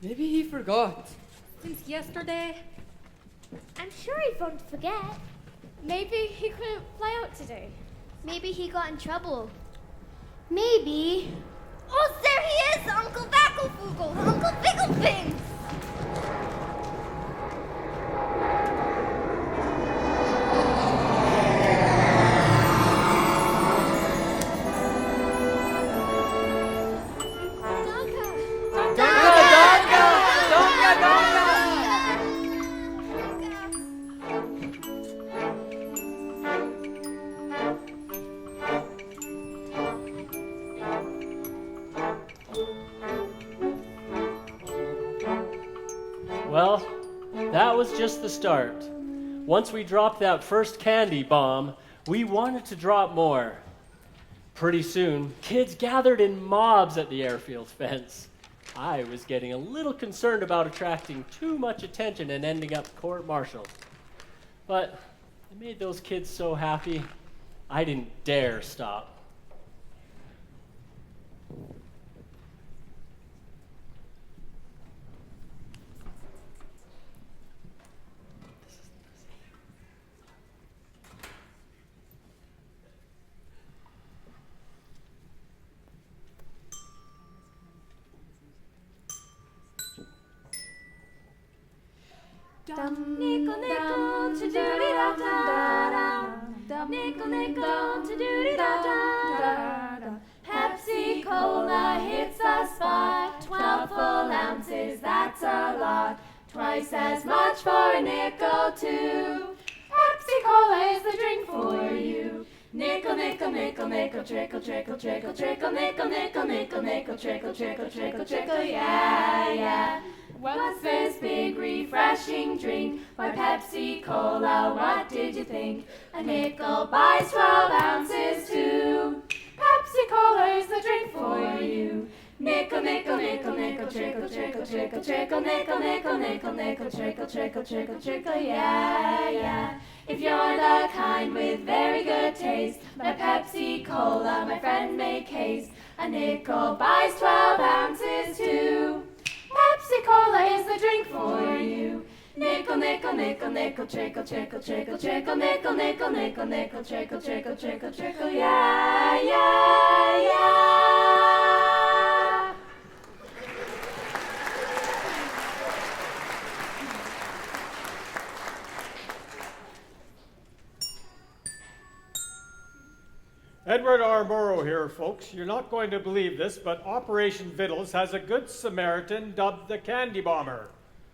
Maybe he forgot. Since yesterday? I'm sure he won't forget. Maybe he couldn't fly out today. Maybe he got in trouble. Maybe. Oh, there he is! Uncle Wackelfugel! Uncle Wigglefings! Well, that was just the start. Once we dropped that first candy bomb, we wanted to drop more. Pretty soon, kids gathered in mobs at the airfield fence. I was getting a little concerned about attracting too much attention and ending up court-martialed. But it made those kids so happy, I didn't dare stop. Dum nickel nickel to doody da da dum nickel nickel to doody da da. Pepsi Cola hits the spot. 12 full ounces, that's a lot. Twice as much for a nickel too. Pepsi Cola is the drink for you. Nickel nickel nickel nickel trickle trickle trickle trickle nickel nickel nickel nickel trickle trickle trickle trickle yeah yeah. What's this big refreshing drink? Why, Pepsi Cola, what did you think? A nickel buys 12 ounces too. Pepsi Cola is the drink for you. Nickel, nickel, nickel, nickel, trickle, trickle, trickle, trickle, nickel, nickel, nickel, nickel, trickle, trickle, trickle, trickle, yeah, yeah. If you're the kind with very good taste, my Pepsi Cola, my friend, make haste. A nickel buys 12 ounces too. Pepsi Cola is the drink for you. Nickel, nickel, nickel, nickel, trickle, trickle, trickle, trickle, nickel, nickel, nickel, nickel, trickle, trickle, trickle, trickle, yeah, yeah, yeah. Edward R. Murrow here, folks. You're not going to believe this, but Operation Vittles has a good Samaritan dubbed the Candy Bomber.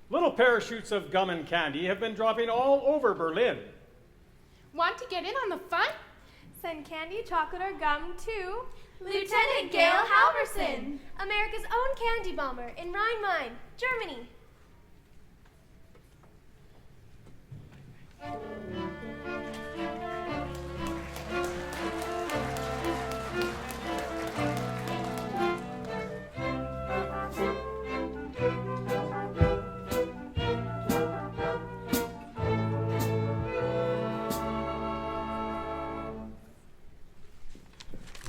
Little parachutes of gum and candy have been dropping all over Berlin. Want to get in on the fun? Send candy, chocolate, or gum to Lieutenant Gail Halvorsen, America's own candy bomber in Rhein-Main, Germany.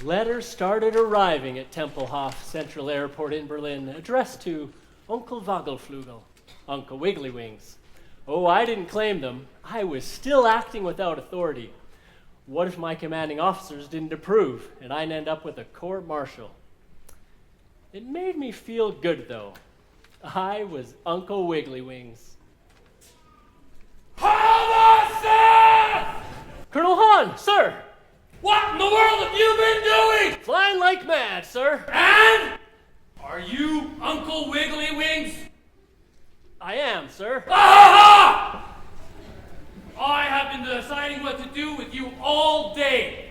Letters started arriving at Tempelhof Central Airport in Berlin, addressed to Uncle Wackelflugel, Uncle Wiggly Wings. Oh, I didn't claim them. I was still acting without authority. What if my commanding officers didn't approve, and I'd end up with a court-martial? It made me feel good, though. I was Uncle Wiggly Wings. Halvorsen! Colonel Hahn, sir! What in the world have you been doing? Flying like mad, sir. And? Are you Uncle Wiggly Wings? I am, sir. Ah! I have been deciding what to do with you all day.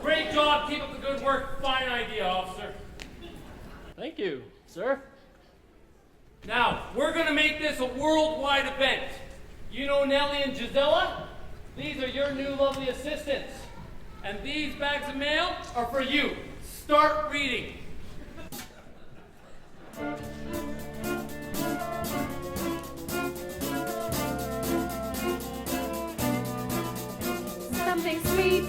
Great job. Keep up the good work. Fine idea, officer. Thank you, sir. Now, we're going to make this a worldwide event. You know Nellie and Gisela? These are your new lovely assistants. And these bags of mail are for you. Start reading. Something sweet,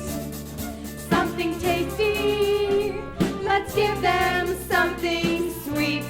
something tasty. Let's give them something sweet.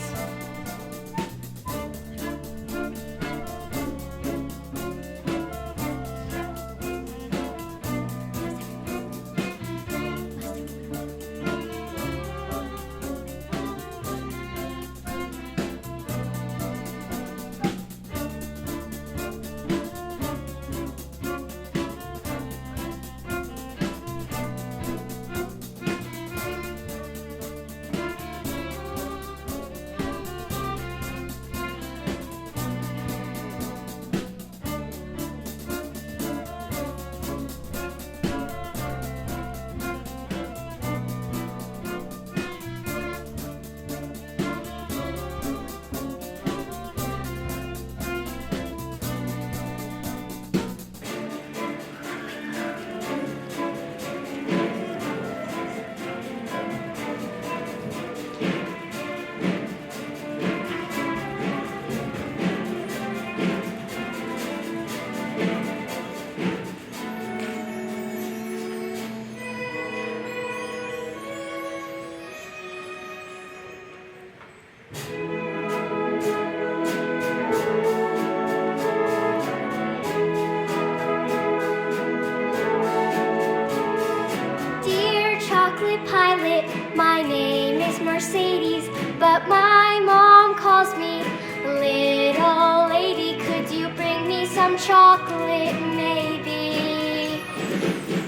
Pilot, my name is Mercedes, but my mom calls me Little Lady. Could you bring me some chocolate, maybe?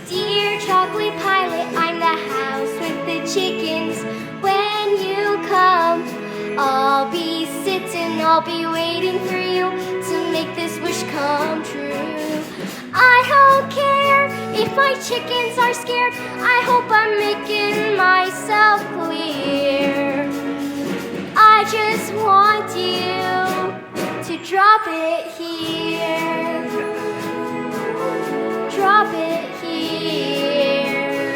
Dear chocolate pilot, I'm the house with the chickens. When you come, I'll be sitting, I'll be waiting for you to make this wish come true. I don't care if my chickens are scared. I hope I'm making myself clear. I just want you to drop it here. Drop it here.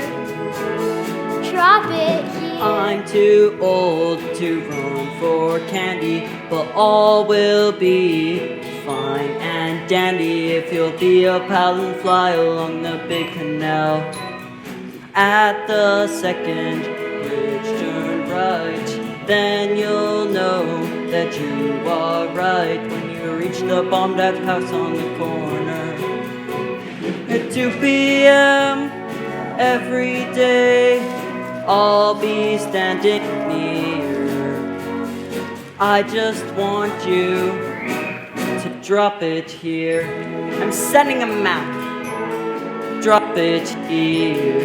Drop it here. I'm too old to run for candy, but all will be fine and dandy if you'll be a pal and fly along the big canal. At the second bridge, turn right, then you'll know that you are right when you reach the bombed out house on the corner. At 2 p.m. every day, I'll be standing near. I just want you to drop it here. I'm sending a map. Drop it here.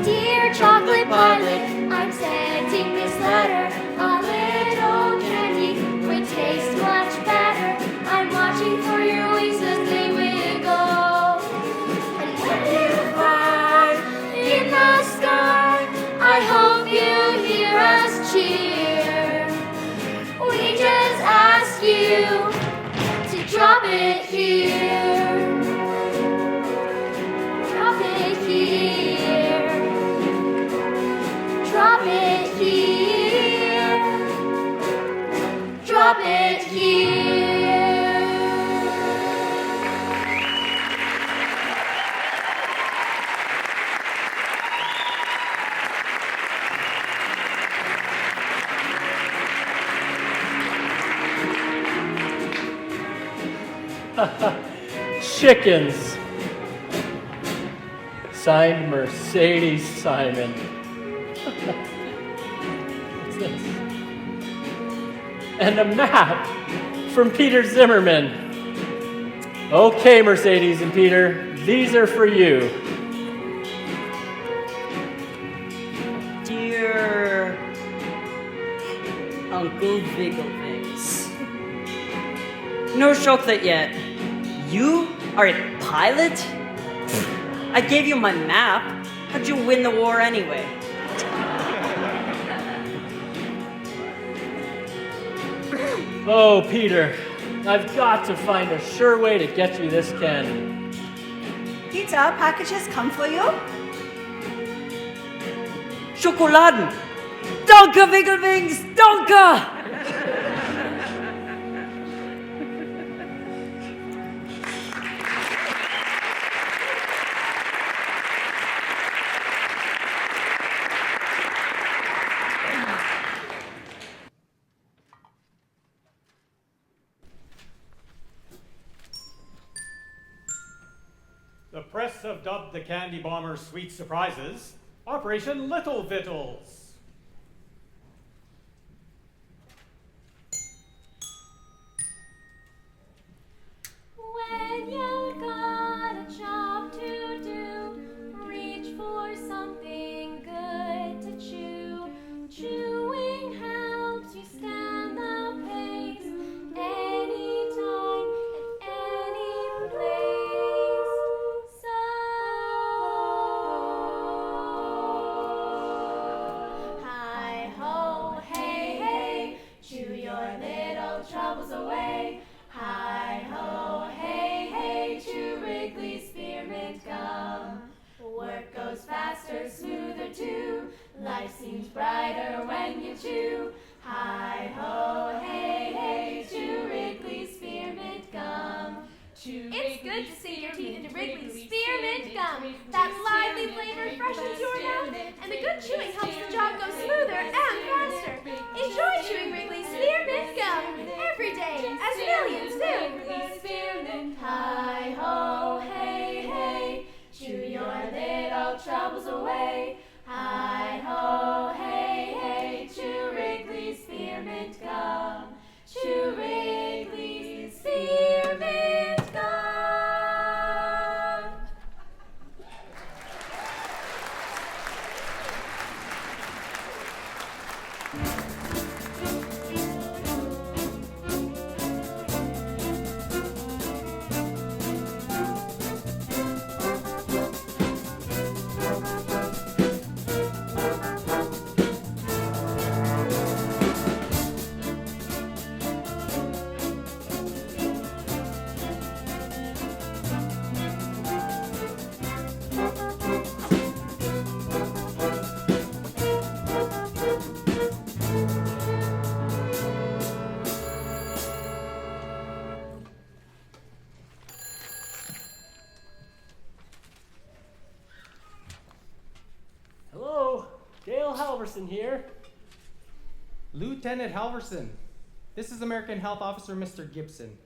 Dear chocolate pilot, I'm sending this letter. A little candy would taste much better. I'm watching for your wings as they wiggle. And when you fly in the sky, I hope you hear us cheer. We just ask you to drop it here. Drop it here. Drop it here. Drop it here. Chickens. Signed Mercedes Simon. What's this? And a map from Peter Zimmerman. Okay, Mercedes and Peter, these are for you. Dear Uncle Wigglewings, no chocolate yet. You are a pilot? I gave you my map. How'd you win the war anyway? Oh, Peter, I've got to find a sure way to get you this candy. Pizza packages come for you? Schokoladen! Danke, Wigglewings! Danke! The press have dubbed the candy bomber's sweet surprises Operation Little Vittles. When you've got a job to do, reach for something good to chew. Chewing helps you stand the pace, anytime and any place. So, hi ho, hey hey, chew your little troubles away. Hi ho, hey hey, chew Wrigley Spearmint Gum. Work goes faster, smoother too. Life seems brighter when you chew. Hi ho, hey hey, chew Wrigley Spearmint Gum. It's good to sink your teeth into Wrigley Spearmint Gum. That lively flavor freshens your mouth, and the good chewing helps the job go smoother and faster. Enjoy chewing Wrigley Spearmint Gum every day, as millions do. Hi ho, hey hey, chew your little troubles away. Hi ho, hey hey, chew Wrigley Spearmint Gum. Chew Wrigley Spearmint Gum. Hello, Gail Halvorsen here. Lieutenant Halvorsen, this is American Health Officer Mr. Gibson.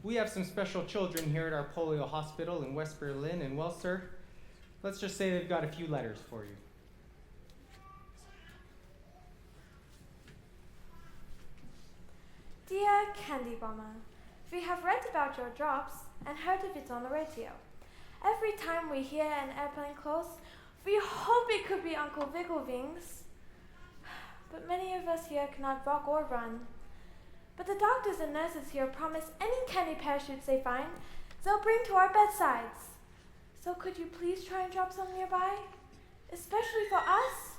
We have some special children here at our polio hospital in West Berlin, and well, sir, let's just say they've got a few letters for you. Dear Candy Bomber, we have read about your drops and heard of it on the radio. Every time we hear an airplane close, we hope it could be Uncle Wigglewings. But many of us here cannot walk or run. But the doctors and nurses here promise any candy parachutes they find, they'll bring to our bedsides. So could you please try and drop some nearby? Especially for us?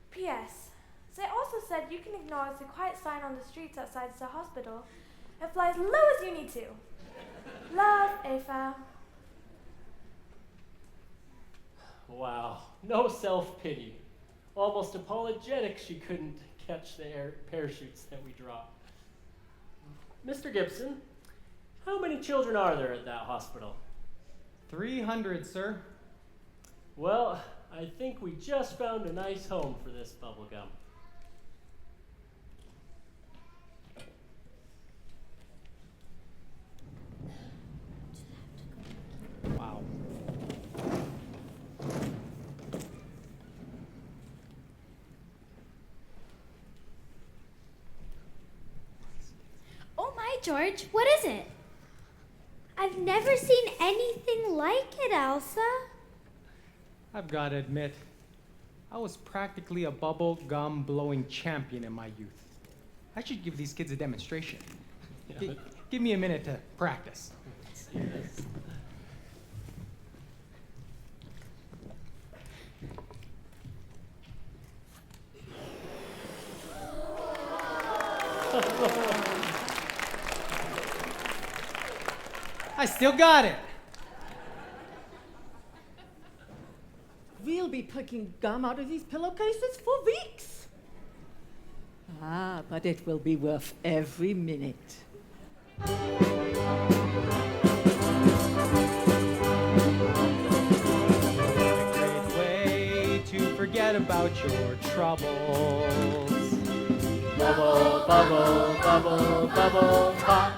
P.S. They also said you can ignore the quiet sign on the streets outside the hospital and fly as low as you need to. Love, Ava. Wow, no self-pity. Almost apologetic she couldn't catch the parachutes that we dropped. Mr. Gibson, how many children are there at that hospital? 300, sir. Well, I think we just found a nice home for this bubblegum. Wow. Oh my, George, what is it? I've never seen anything like it, Elsa. I've got to admit, I was practically a bubble gum blowing champion in my youth. I should give these kids a demonstration. Give me a minute to practice. Yes. I still got it. We'll be picking gum out of these pillowcases for weeks. Ah, but it will be worth every minute. A great way to forget about your troubles. Bubble, bubble, bubble, bubble, pop.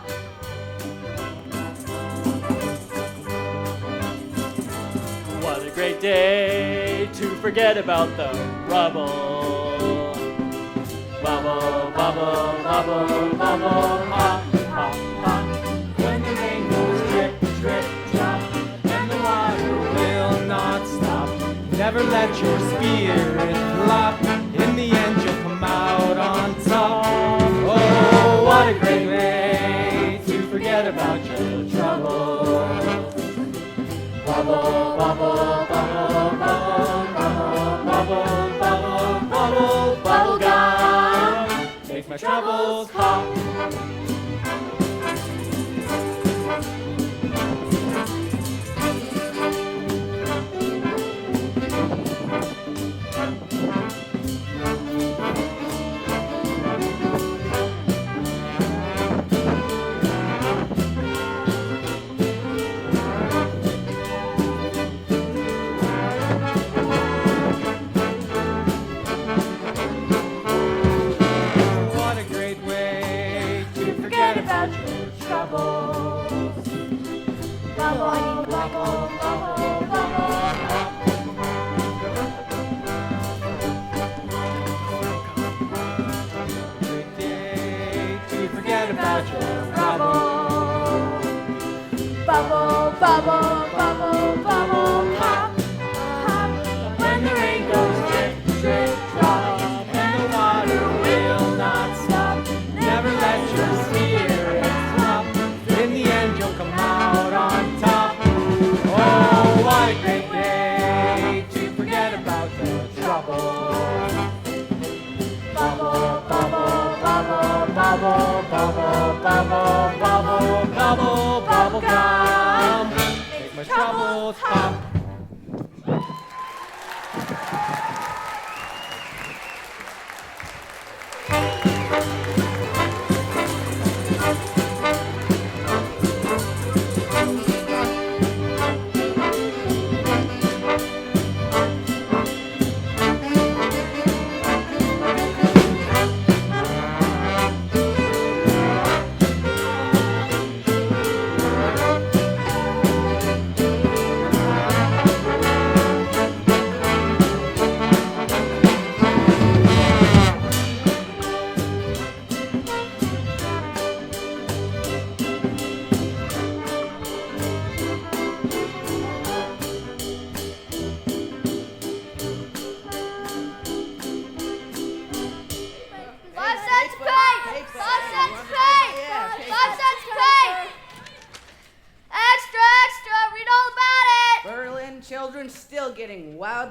great day to forget about the rubble. Bubble, bubble, bubble, bubble, hop, hop, hop. When the rain goes drip, drip, drop, and the water will not stop. Never let your spirit flop. In the end, you'll come out on top. Oh, what a great way to forget about your trouble. Bubble, bubble, bubble, bubble, bubble, bubble, bubble, bubble gum. Make my troubles pop. Bubble, bubble, bubble, bubble, pop, pop. When the rain goes drip, drip, drop, and the water will not stop. Never let your spirit flop. In the end, you'll come out on top. Oh, what a great day to forget about the trouble. Bubble, bubble, bubble, bubble, bubble, bubble, bubble, bubble, bubble gum. Make my troubles pop.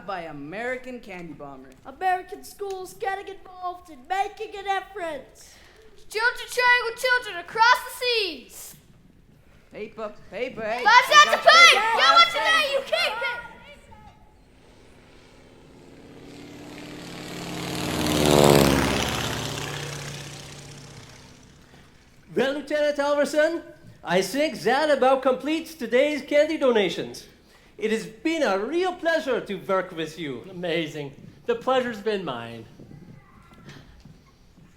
By American candy bombers. American schools getting involved and making an effort. Children sharing with children across the seas. Paper, paper. Hey, 5 cents a page. Get one today, you keep it. Well, Lieutenant Halvorsen, I think that about completes today's candy donations. It has been a real pleasure to work with you. Amazing. The pleasure's been mine.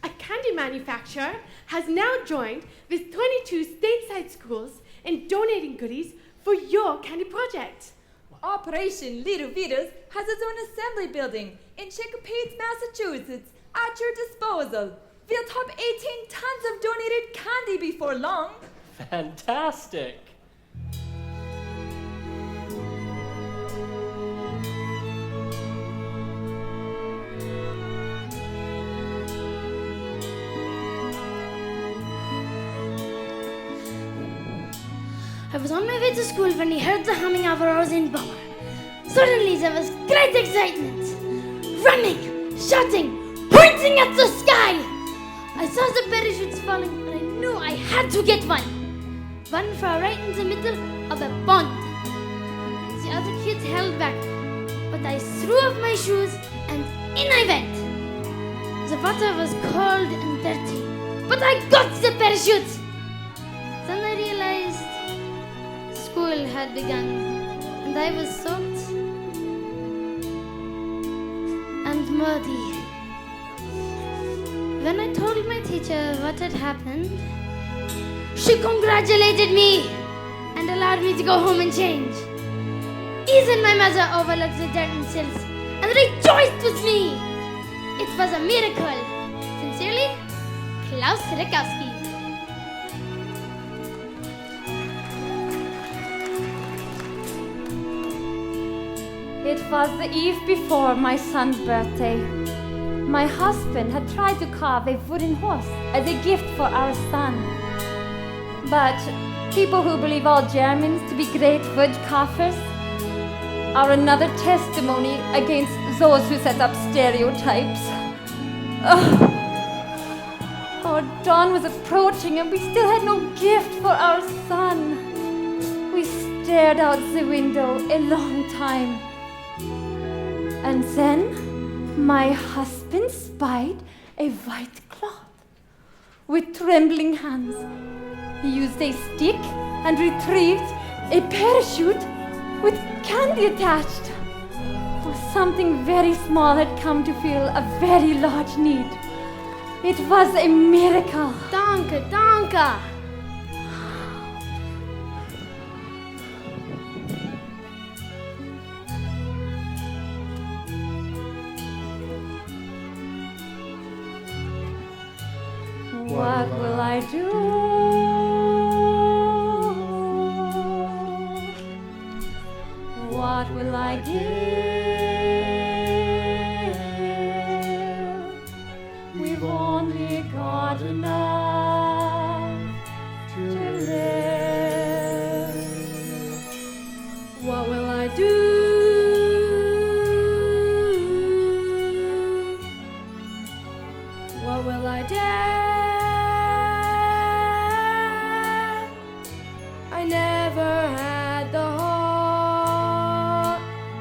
A candy manufacturer has now joined with 22 stateside schools in donating goodies for your candy project. Operation Little Vitas has its own assembly building in Chicopee, Massachusetts at your disposal. We'll top 18 tons of donated candy before long. Fantastic. I was on my way to school when I heard the humming of a Rosin bomber. Suddenly there was great excitement. Running, shouting, pointing at the sky. I saw the parachutes falling and I knew I had to get one. One fell right in the middle of a pond. The other kids held back, but I threw off my shoes and in I went. The water was cold and dirty, but I got the parachute. Then I realized school had begun, and I was soaked and muddy. When I told my teacher what had happened, she congratulated me and allowed me to go home and change. Even my mother overlooked the dirt and sills and rejoiced with me. It was a miracle. Sincerely, Klaus Rikowski. It was the eve before my son's birthday. My husband had tried to carve a wooden horse as a gift for our son. But people who believe all Germans to be great wood carvers are another testimony against those who set up stereotypes. Oh, dawn was approaching and we still had no gift for our son. We stared out the window a long time. And then my husband spied a white cloth. With trembling hands, he used a stick and retrieved a parachute with candy attached. For something very small had come to fill a very large need. It was a miracle. Danke, danke. What will I do? What will I give? We've only got enough to live. What will I do? What will I dare? I never had the heart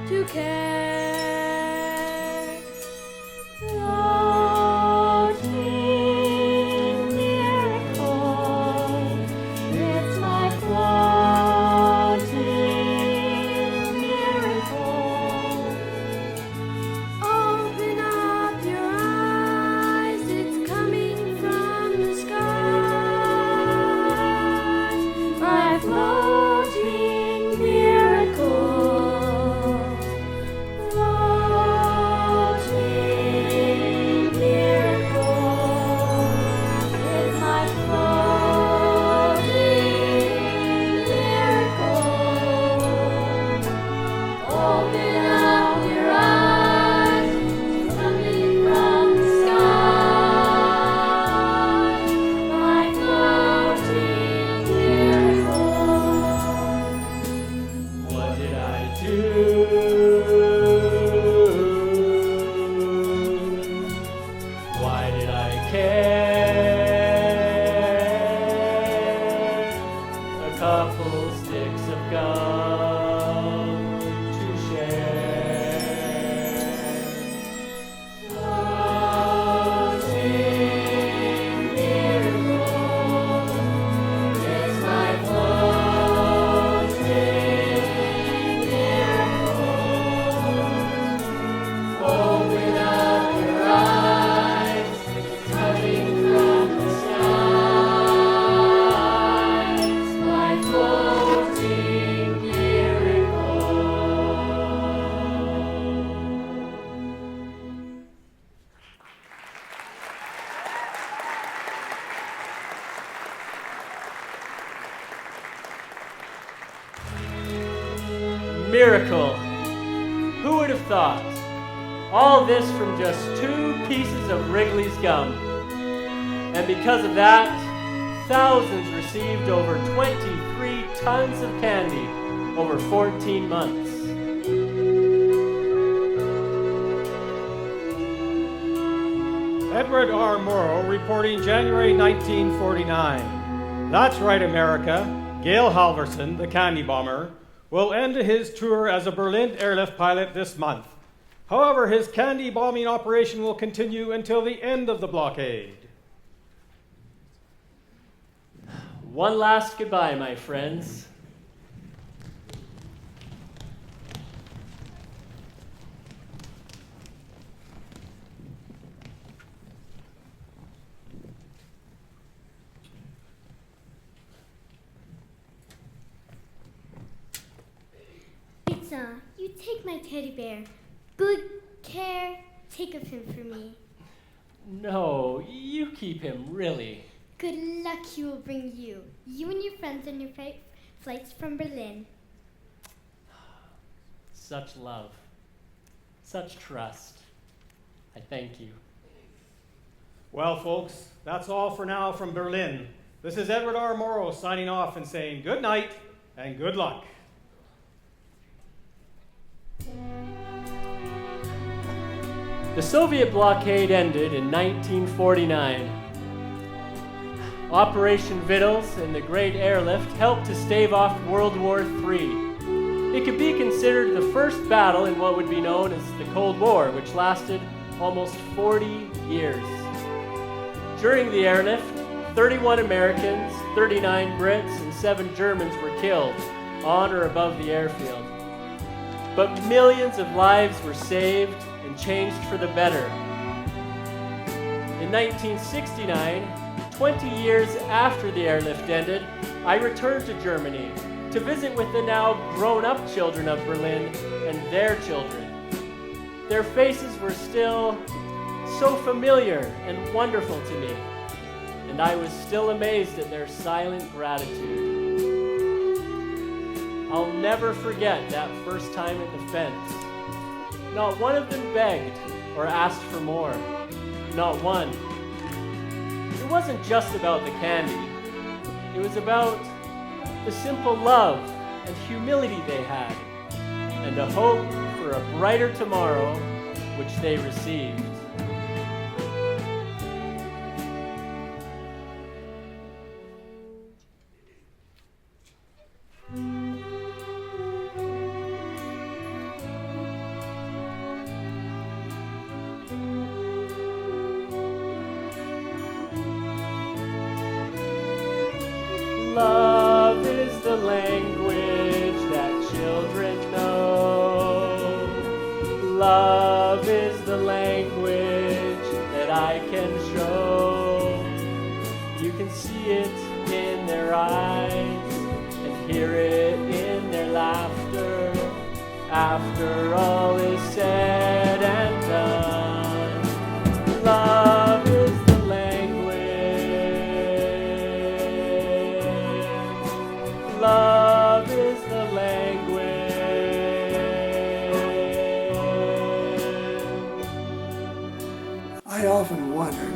to care. Floating miracle, it's my floating miracle. Open up your eyes, it's coming from the sky. My floating miracle, floating miracle, is my floating miracle. Open up your eyes, it's coming from the sky. My floating miracle. What did I do? Why did I care? A couple sticks of gum to share. Floating miracle, it's my floating miracle. Open up your eyes, it's coming from the skies. My floating miracle. Miracle. Who would have thought? All this from just 2 pieces of Wrigley's gum. And because of that, thousands received over 23 tons of candy over 14 months. Edward R. Morrow reporting January 1949. That's right, America. Gail Halvorsen, the candy bomber, will end his tour as a Berlin airlift pilot this month. However, his candy bombing operation will continue until the end of the blockade. One last goodbye, my friends. Pizza. take my teddy bear. Good care, take of him for me. No, you keep him, really. Good luck he will bring you. You and your friends on your flights from Berlin. Such love. Such trust. I thank you. Well, folks, that's all for now from Berlin. This is Edward R. Morrow signing off and saying good night and good luck. The Soviet blockade ended in 1949. Operation Vittles and the Great Airlift helped to stave off World War III. It could be considered the first battle in what would be known as the Cold War, which lasted almost 40 years. During the airlift, 31 Americans, 39 Brits, and 7 Germans were killed on or above the airfield. But millions of lives were saved and changed for the better. In 1969, 20 years after the airlift ended, I returned to Germany to visit with the now grown-up children of Berlin and their children. Their faces were still so familiar and wonderful to me, and I was still amazed at their silent gratitude. I'll never forget that first time at the fence. Not one of them begged or asked for more. Not one. It wasn't just about the candy. It was about the simple love and humility they had, and a hope for a brighter tomorrow which they received. Love is the language that children know. Love is the language that I can show. You can see it in their eyes and hear it in their laughter. After all is said and done, love is the language. Love is the language. I often wondered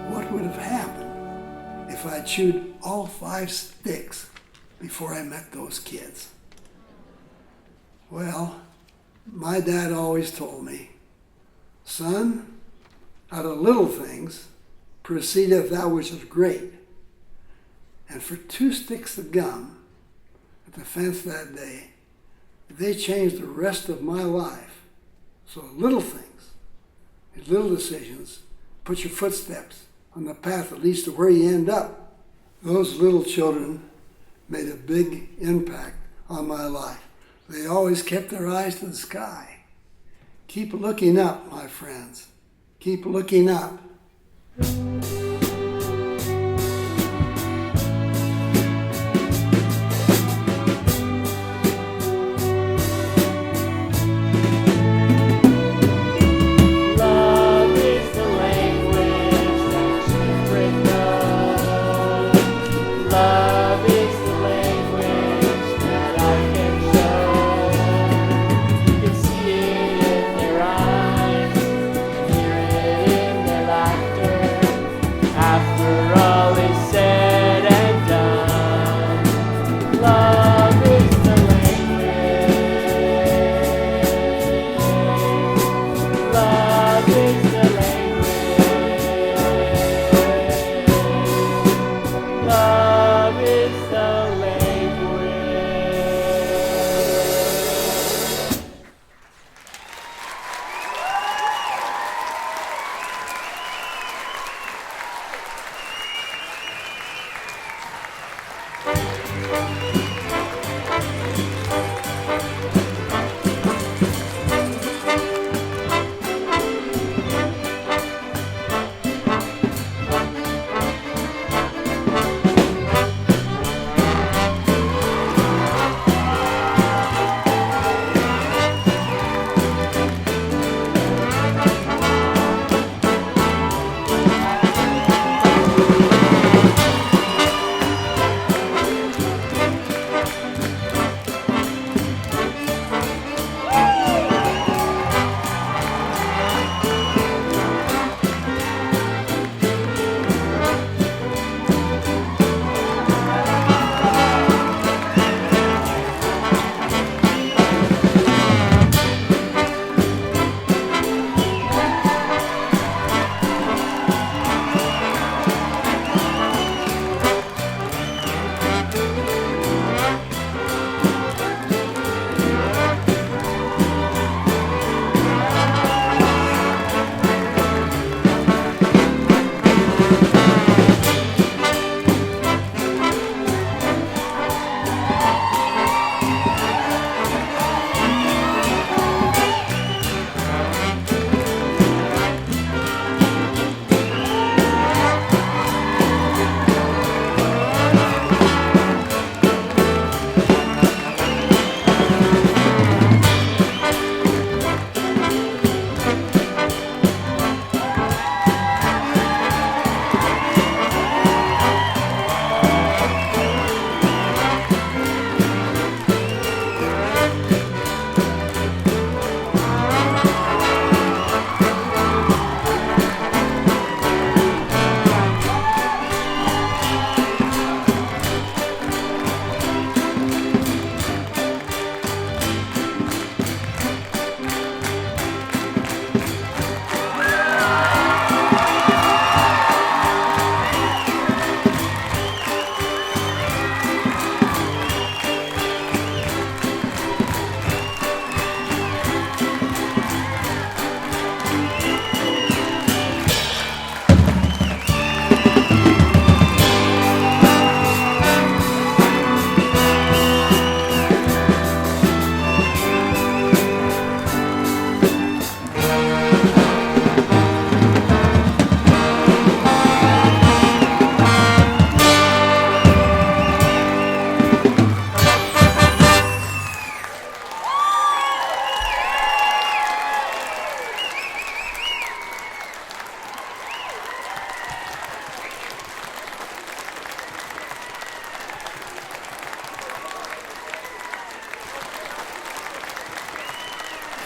what would have happened if I chewed all 5 sticks before I met those kids. Well, my dad always told me, son, out of little things proceedeth that which is great. And for 2 sticks of gum at the fence that day, they changed the rest of my life. So little things, these little decisions, put your footsteps on the path that leads to where you end up. Those little children made a big impact on my life. They always kept their eyes to the sky. Keep looking up, my friends. Keep looking up. After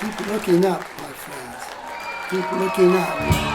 Keep looking up, my friends. Keep looking up.